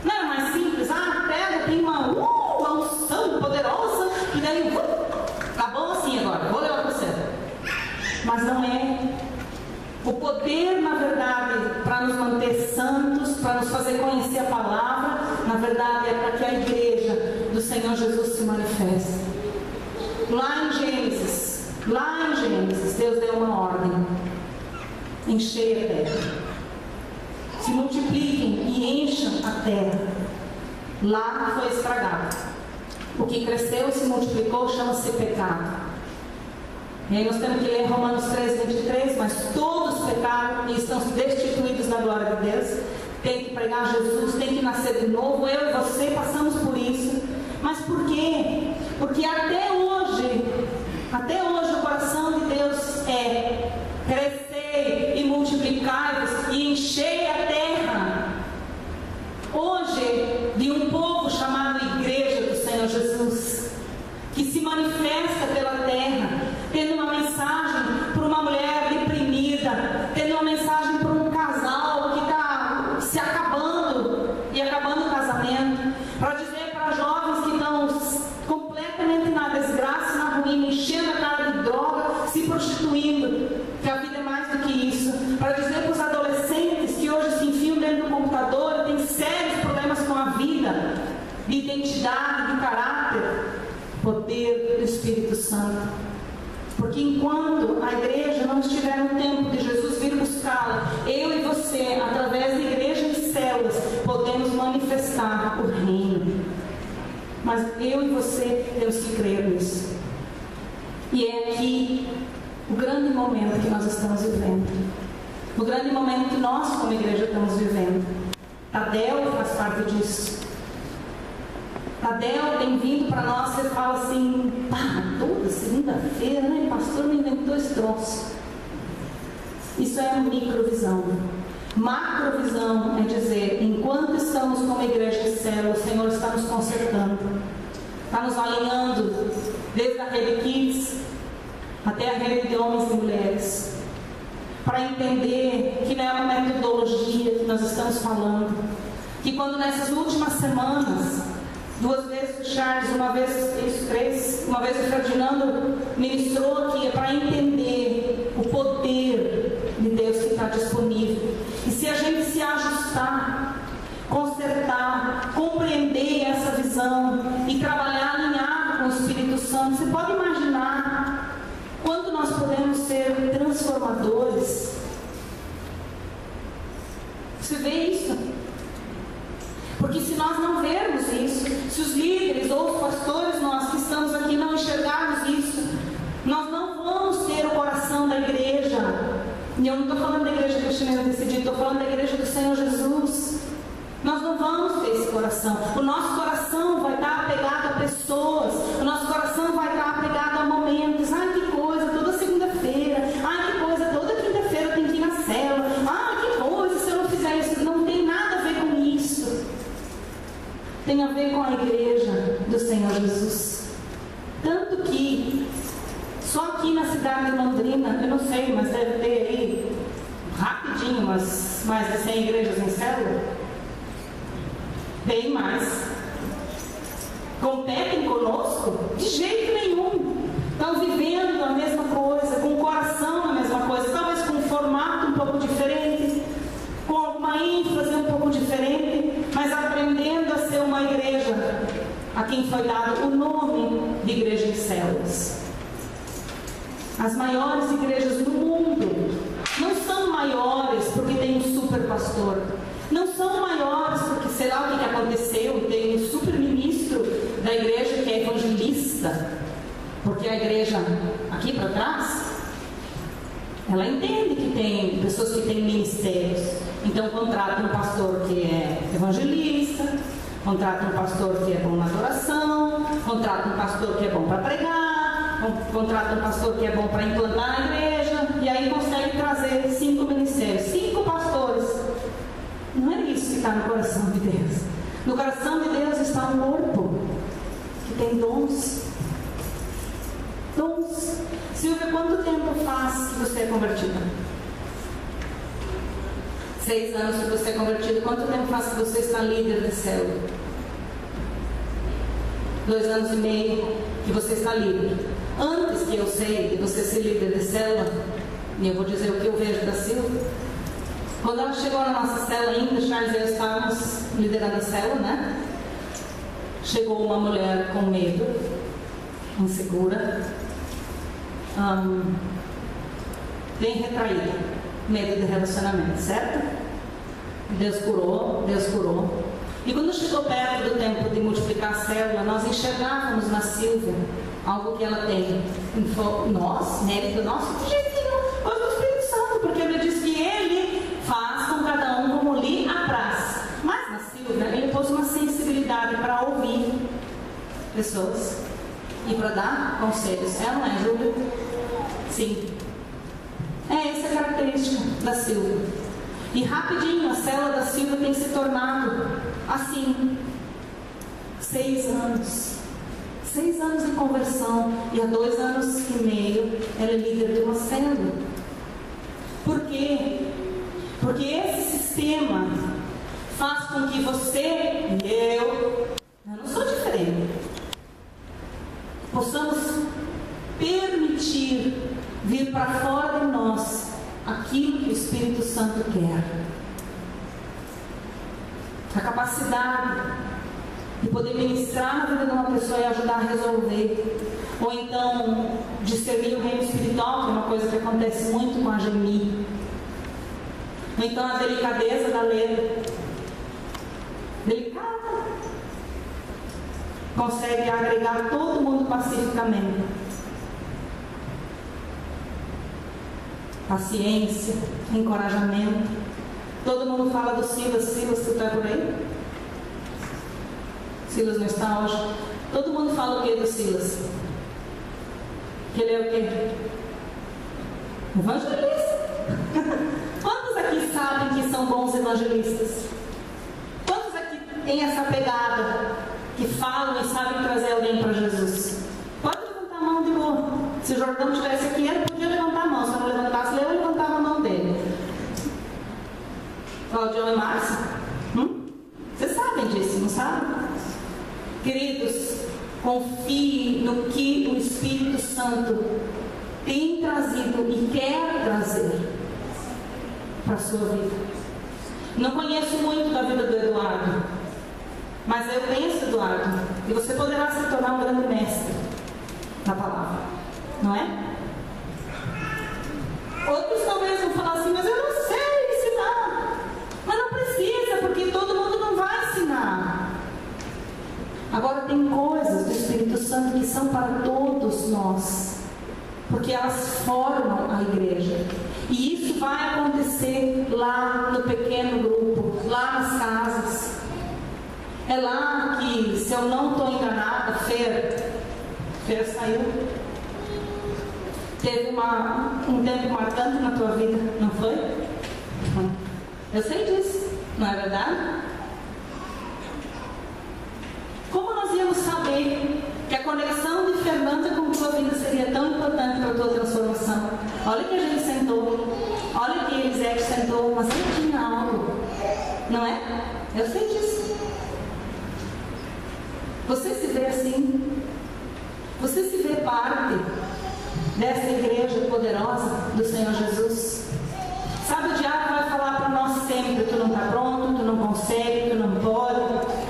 Não era mais simples? Ah, pega, tem uma unção poderosa, e daí, tá bom assim agora, vou levar para você. Mas não é. O poder, na verdade, para nos manter santos, para nos fazer conhecer a palavra, na verdade é para que a igreja do Senhor Jesus se manifeste. Lá em Gênesis, Deus deu uma ordem: enchei a terra, se multipliquem e encham a terra. Lá foi estragado. O que cresceu e se multiplicou chama-se pecado. E aí nós temos que ler Romanos 3:23, mas todos pecaram e estão destituídos da glória de Deus. Tem que pregar Jesus, tem que nascer de novo. Eu e você passamos por isso. Mas por quê? Porque até hoje o coração de Deus é: crescei e multiplicai-vos e enchei a terra. Hoje, de um povo chamado Igreja do Senhor Jesus, que se manifesta pela terra, tendo uma mensagem para uma mulher deprimida, tendo uma mensagem para um casal que está se acabando e acabando o casamento, para dizer para jovens que estão completamente na desgraça, na ruína, enchendo a cara de droga, se prostituindo, que a vida é mais do que isso, para dizer para os adolescentes que hoje se enfiam dentro do computador e têm sérios problemas com a vida, de identidade, de caráter. Poder do Espírito Santo. Porque enquanto a igreja não estiver no tempo de Jesus vir buscá-la, eu e você, através da igreja em células, podemos manifestar o reino. Mas eu e você temos que crer nisso. E é aqui o grande momento que nós estamos vivendo. O grande momento que nós, como igreja, estamos vivendo. Tadeu faz parte disso. Tadeu tem vindo para nós, você fala assim, toda segunda-feira, né? Pastor me inventou esse troço. Isso é microvisão. Macrovisão é dizer, enquanto estamos como igreja de célula, o Senhor está nos consertando, está nos alinhando, desde a rede Kids até a rede de homens e mulheres, para entender que não é uma metodologia que nós estamos falando, que quando nessas últimas semanas, 2 vezes o Charles, uma vez o Ferdinando ministrou aqui, é para entender o poder de Deus que está disponível. E se a gente se ajustar, consertar, compreender essa visão e trabalhar alinhado com o Espírito Santo, você pode imaginar quanto nós podemos ser transformadores. Você vê isso? Porque se nós não vermos isso, se os líderes ou os pastores, nós que estamos aqui, não enxergarmos isso, nós não vamos ter o coração da igreja. E eu não estou falando da igreja cristiana decidida, estou falando da igreja do Senhor Jesus. Nós não vamos ter esse coração. O nosso coração vai estar apegado a pessoas, o nosso coração vai estar apegado a momentos. Ai, que coisa, toda segunda-feira. Ai, que coisa, toda quinta-feira eu tenho que ir na célula. Ai, que coisa, se eu não fizer isso. Não tem nada a ver com isso. Tem a ver com a igreja do Senhor Jesus. Tanto que só aqui na cidade de Londrina, eu não sei, mas deve ter aí rapidinho mais de 100 igrejas em célula. Bem mais. Competem conosco? De jeito nenhum. Estão vivendo a mesma coisa, com o coração a mesma coisa, talvez com um formato um pouco diferente, com uma ênfase um pouco diferente, mas aprendendo a ser uma igreja a quem foi dado o nome de igreja em células. As maiores igrejas do mundo não são maiores porque tem um super pastor. Não são maiores porque sei lá o que aconteceu e tem um super ministro da igreja que é evangelista. Porque a igreja aqui para trás, ela entende que tem pessoas que têm ministérios. Então contrata um pastor que é evangelista, contrata um pastor que é bom na adoração, contrata um pastor que é bom para pregar, contrata um pastor que é bom para implantar a igreja, e aí consegue trazer 5 ministérios, 5 pastores. Não é isso que está no coração de Deus. No coração de Deus está um corpo que tem dons. Dons. Silvia, quanto tempo faz que você é convertida? 6 anos que você é convertida. Quanto tempo faz que você está líder de célula? 2 anos e meio que você está líder. Antes que eu sei de você ser líder de célula, e eu vou dizer o que eu vejo da Silvia. Quando ela chegou na nossa célula ainda, Charles e eu estávamos liderando a célula, né? Chegou uma mulher com medo, insegura, bem retraída, medo de relacionamento, certo? Deus curou. E quando chegou perto do tempo de multiplicar a célula, nós enxergávamos na Silvia algo que ela tem. Nós, mérito nosso, de jeito nenhum, foi do Espírito Santo, porque ele diz que ele faz com cada um como lhe apraz. Mas na Silvia, ele pôs uma sensibilidade para ouvir pessoas e para dar conselhos. É, não é, Júlia? Sim. Essa é a característica da Silvia. E rapidinho, a célula da Silvia tem se tornado assim. 6 anos. 6 anos de conversão. E há 2 anos e meio ela é líder de uma célula. Por quê? Porque esse sistema faz com que você e eu não sou diferente, possamos permitir vir para fora de nós aquilo que o Espírito Santo quer. A capacidade de poder ministrar na vida de uma pessoa e ajudar a resolver. Ou então, discernir o reino espiritual, que é uma coisa que acontece muito com a Gemi. Ou então, a delicadeza da lei. Delicada. Consegue agregar todo mundo pacificamente. Paciência, encorajamento. Todo mundo fala do Silas. Silas, tu está por aí? Silas não está hoje. Todo mundo fala o que do Silas? Que ele é o quê? Evangelista. Quantos aqui sabem que são bons evangelistas? Quantos aqui têm essa pegada? Que falam e sabem trazer alguém para Jesus? Pode levantar a mão de boa. Se o Jordão estivesse aqui, ele podia levantar a mão. Se não levantasse, eu levantava a mão dele. Claudião e Márcia? Vocês sabem disso, não sabem? Queridos, confie no que o Espírito Santo tem trazido e quer trazer para a sua vida. Não conheço muito da vida do Eduardo, mas eu conheço Eduardo, e você poderá se tornar um grande mestre na palavra, não é? Outros talvez vão falar assim, mas eu não sei ensinar. Mas não precisa, porque todo mundo não vai ensinar. Agora tem coisas do Espírito Santo que são para todos nós, porque elas formam a igreja. E isso vai acontecer lá no pequeno grupo, lá nas casas. É lá que, se eu não estou enganada, Fer saiu. Teve um tempo marcante na tua vida, não foi? Eu sei disso, não é verdade? Como nós íamos saber que a conexão de Fernanda com tua vida seria tão importante para a tua transformação? Olha que a gente sentou, olha que Elisete sentou, mas ele tinha algo, não é? Eu sei disso. Você se vê assim? Você se vê parte dessa igreja poderosa do Senhor Jesus? Sabe, o diabo vai falar para nós sempre: tu não está pronto, tu não consegue, tu não pode,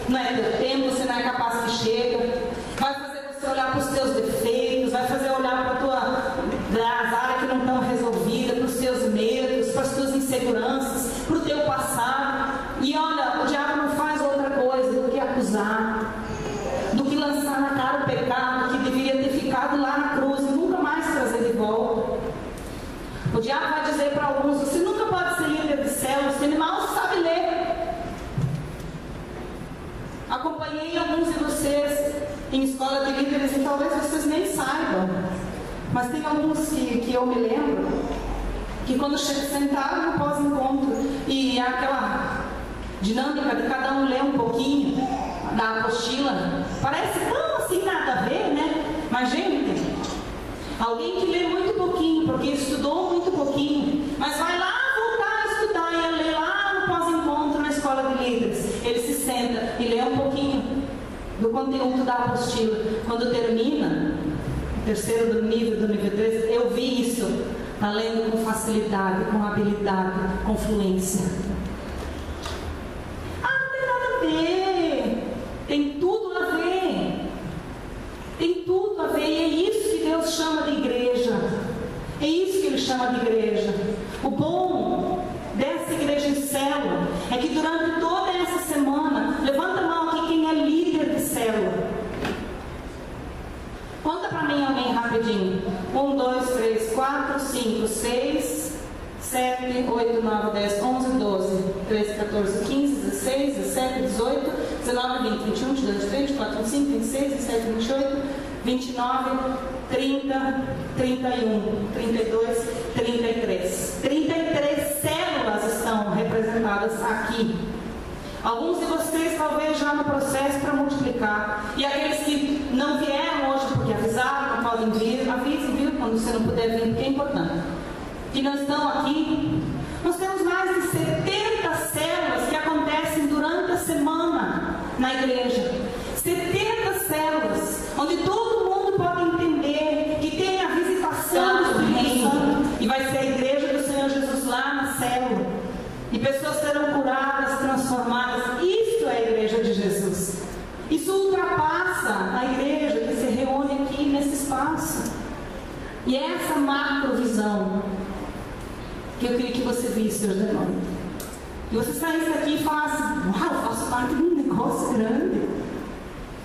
não é teu tempo, você não é capaz que chega. Vai fazer você olhar para os teus defeitos, vai fazer olhar para as áreas que não estão resolvidas, para os teus medos, para as tuas inseguranças, para o teu passado. E olha, o diabo não faz outra coisa do que acusar, do que lançar na cara o pecado que deveria ter ficado lá na cruz e nunca mais trazer de volta. O diabo vai dizer para alguns: você nunca pode ser líder de célula, você mal sabe ler. Acompanhei alguns de vocês em escola de líderes e talvez vocês nem saibam, mas tem alguns que eu me lembro que quando sentaram no pós-encontro e aquela dinâmica de cada um ler um pouquinho da apostila, parece tão assim nada a ver, né? Mas gente, alguém que lê muito pouquinho, porque estudou muito pouquinho, mas vai lá voltar a estudar e ler lá no pós-encontro na escola de líderes, ele se senta e lê um pouquinho do conteúdo da apostila. Quando termina o terceiro do nível 3, eu vi isso, está lendo com facilidade, com habilidade, com fluência. Não tem nada a ver, tem tudo a ver, tem tudo a ver, e é isso que Deus chama de igreja, é isso que Ele chama de igreja. O bom dessa igreja em célula é que durante toda essa semana, levanta a mão aqui quem é líder de célula. Conta para mim alguém rapidinho. 1, 2, 3, 4, 5, 6, 7, 8, 9, 10, 11, 12, 13, 14, 15, 16, 17, 18, 19, 20, 21, 22, 23, 24, 25, 26, 27, 28, 29, 30, 31, 32, 33. 33 células estão representadas aqui. Alguns de vocês talvez já no processo para multiplicar. E aqueles que não vieram hoje porque avisaram, não podem vir, avisem, viu? Quando você não puder vir, porque é importante. Que não estão aqui. Nós temos mais de 70 células que acontecem durante a semana na igreja. 70 células, onde todo mundo pode entender que tem a visitação do Espírito Santo. E vai ser a igreja do Senhor Jesus lá na célula. E pessoas serão curadas, transformadas. Isto é a igreja de Jesus. Isso ultrapassa a igreja que se reúne aqui nesse espaço. faça. E é essa macrovisão que eu queria que você visse hoje de noite. E você saísse daqui e falasse: uau, eu faço parte de um negócio grande.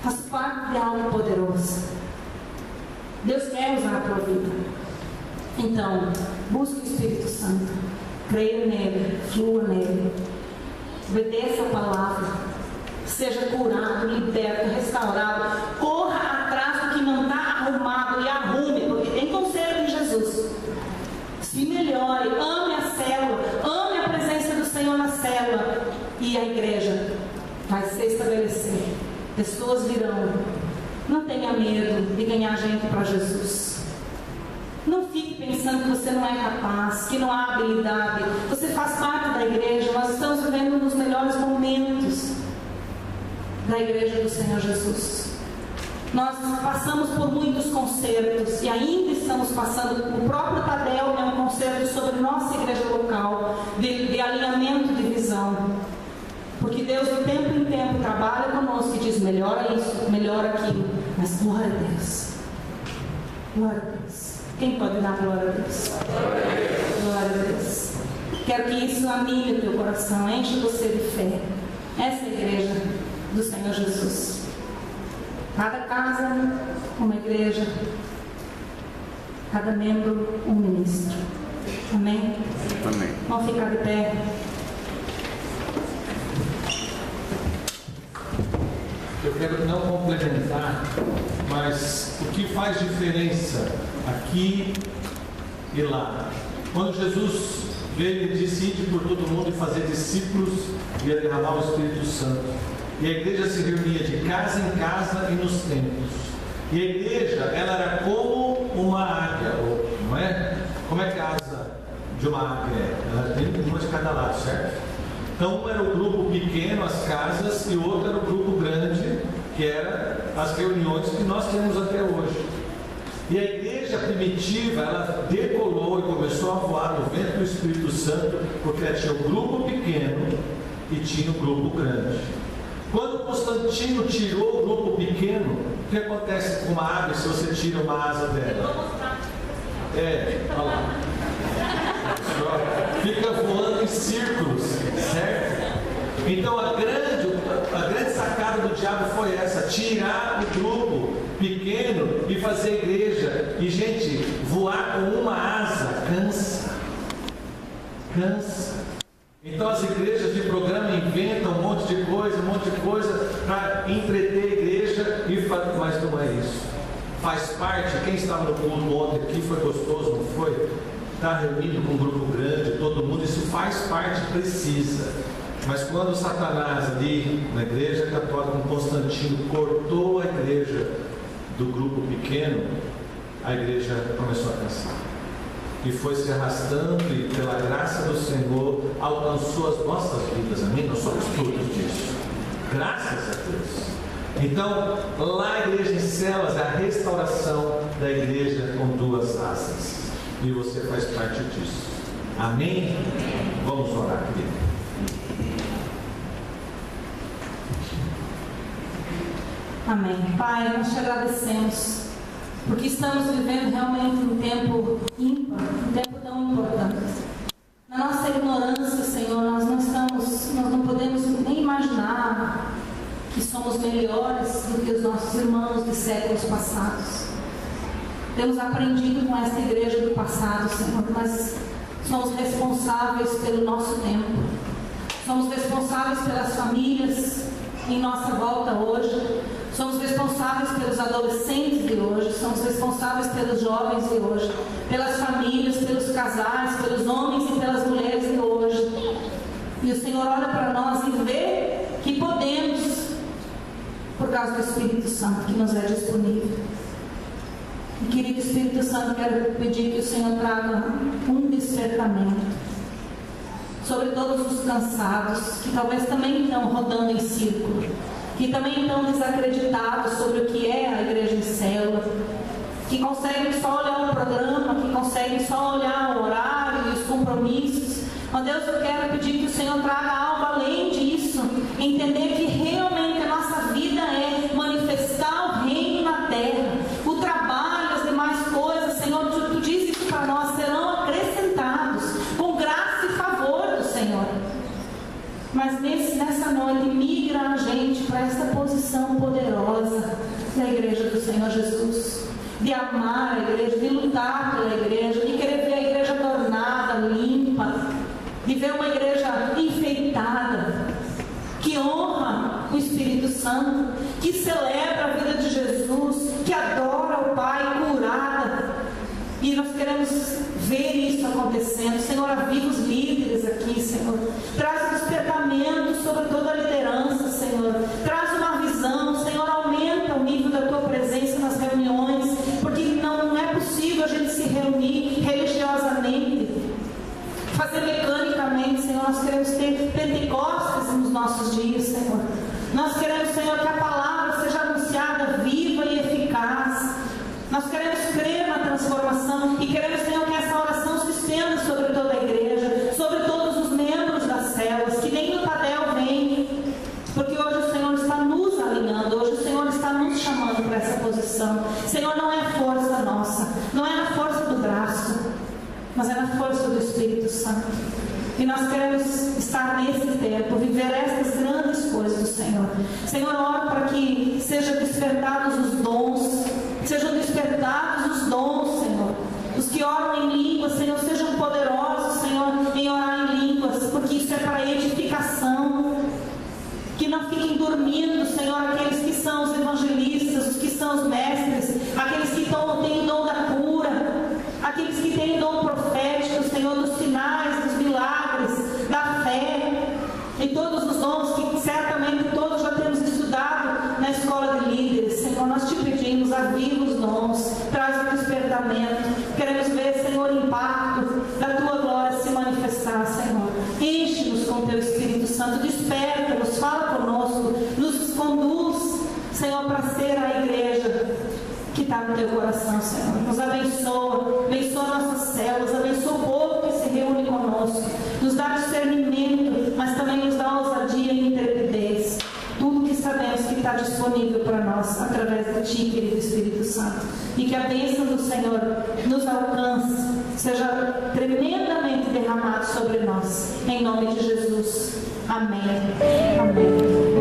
Faço parte de algo poderoso. Deus quer usar a tua vida. Então, busque o Espírito Santo. Creia nele, flua nele. Obedeça a palavra. Seja curado, liberto, restaurado. Corra atrás do que não está arrumado e arrume, porque tem conselho em Jesus. Se melhore, ame a célula, ame a presença do Senhor na célula. E a igreja vai se estabelecer. Pessoas virão. Não tenha medo de ganhar gente para Jesus. Não fique pensando que você não é capaz, que não há habilidade. Você faz parte da igreja. Nós estamos vivendo um dos melhores momentos da igreja do Senhor Jesus. Nós passamos por muitos concertos e ainda estamos passando. O próprio Tadel é um concerto sobre nossa igreja local, de alinhamento de visão. Porque Deus de tempo em tempo trabalha conosco e diz: melhora isso, melhora aquilo. Mas glória a Deus. Glória a Deus. Quem pode dar glória a Deus? Glória a Deus. Quero que isso anime o teu coração, enche você de fé. Essa é a igreja do Senhor Jesus. Cada casa, uma igreja. Cada membro, um ministro. Amém? Amém. Vamos ficar de pé. Eu quero não complementar, mas o que faz diferença aqui e lá? Quando Jesus veio e disse: ide por todo mundo e fazer discípulos, e ia derramar o Espírito Santo. E a igreja se reunia de casa em casa e nos templos. E a igreja, ela era como uma águia, não é? Como é que a asa de uma águia é? Ela tem uma de cada lado, certo? Então, um era o grupo pequeno, as casas, e o outro era o grupo grande, que era as reuniões que nós temos até hoje. E a igreja primitiva, ela decolou e começou a voar no vento do Espírito Santo, porque ela tinha o grupo pequeno e tinha o grupo grande. Quando Constantino tirou o grupo pequeno, o que acontece com uma ave se você tira uma asa dela? Olha lá. Fica voando em círculos, certo? Então a grande sacada do diabo foi essa: tirar o grupo pequeno e fazer igreja. E gente, voar com uma asa cansa. Então as igrejas de programa inventam um monte de coisa para entreter a igreja, mas não é isso. Faz parte. Quem estava no culto ontem aqui foi gostoso, não foi? Está reunido com um grupo grande, todo mundo, isso faz parte, precisa. Mas quando Satanás ali na igreja católica, com Constantino, cortou a igreja do grupo pequeno, a igreja começou a cansar. E foi se arrastando e, pela graça do Senhor, alcançou as nossas vidas. Amém? Nós somos todos disso. Graças a Deus. Então, lá a igreja em Celas é a restauração da igreja com duas asas. E você faz parte disso. Amém? Vamos orar, querido. Amém. Pai, nós te agradecemos, porque estamos vivendo realmente um tempo ímpar, um tempo tão importante. Na nossa ignorância, Senhor, nós não podemos nem imaginar que somos melhores do que os nossos irmãos de séculos passados. Temos aprendido com esta igreja do passado, Senhor, mas somos responsáveis pelo nosso tempo. Somos responsáveis pelas famílias em nossa volta hoje. Somos responsáveis pelos adolescentes de hoje. Somos responsáveis pelos jovens de hoje. Pelas famílias, pelos casais, pelos homens e pelas mulheres de hoje. E o Senhor olha para nós e vê que podemos, por causa do Espírito Santo que nos é disponível. E, querido Espírito Santo, quero pedir que o Senhor traga um despertamento sobre todos os cansados, que talvez também estão rodando em círculo, que também estão desacreditados sobre o que é a igreja em célula, que conseguem só olhar o programa, que conseguem só olhar o horário e os compromissos. Ó Deus, eu quero pedir que o Senhor traga algo além disso, entender que realmente a nossa vida é manifestar o reino na terra, o trabalho, as para esta posição poderosa da igreja do Senhor Jesus, de amar a igreja, de lutar pela igreja, de querer ver a igreja tornada, limpa, de ver uma igreja enfeitada, que honra o Espírito Santo, que celebra a vida de Jesus, que adora o Pai, curada. E nós queremos ver isso acontecendo. Senhor, aviva os líderes aqui, Senhor. Traz um despertamento sobre toda a liderança, Senhor. Traz uma visão, Senhor. Aumenta o nível da Tua presença nas reuniões, porque não é possível a gente se reunir religiosamente, fazer mecanicamente, Senhor. Nós queremos ter Pentecostes nos nossos dias, Senhor. Nós queremos, Senhor, que a palavra seja anunciada viva e eficaz. Nós queremos crer na transformação e queremos, Senhor, que essa oração se estenda sobre toda a igreja, sobre todos os membros das células, que nem no Tadel vem, porque hoje o Senhor está nos alinhando, hoje o Senhor está nos chamando para essa posição. Senhor, não é força nossa, não é na força do braço, mas é na força do Espírito Santo. E nós queremos estar nesse tempo, viver estas grandes coisas do Senhor. Senhor, oro para que sejam despertados os dons, sejam despertados os dons, Senhor. Os que oram em línguas, Senhor, sejam poderosos, Senhor, em orar em línguas, porque isso é para edificação. Que não fiquem dormindo, Senhor, aqueles que são os evangelistas, os que são os mestres, aqueles que têm o dom da cura, aqueles que têm o dom profético, Senhor, dos sinais, dos milagres, da fé, e todos os dons que certamente todos já temos estudado na escola de líderes. Senhor, nós te pedimos, aviva os dons, traz o despertamento. Queremos ver, Senhor, o impacto da Tua glória se manifestar, Senhor. Enche-nos com Teu Espírito Santo, desperta-nos, fala conosco, nos conduz, Senhor, para ser a igreja que está no Teu coração, Senhor. Nos abençoa, abençoa nossas células, abençoa o povo que se reúne conosco, nos dá discernimento, mas também nos dá ousadia e intrepidez. Tudo que sabemos que está disponível para nós através de Ti, querido Espírito Santo. E que a bênção do Senhor nos alcance, seja tremendamente derramado sobre nós. Em nome de Jesus. Amém. Amém.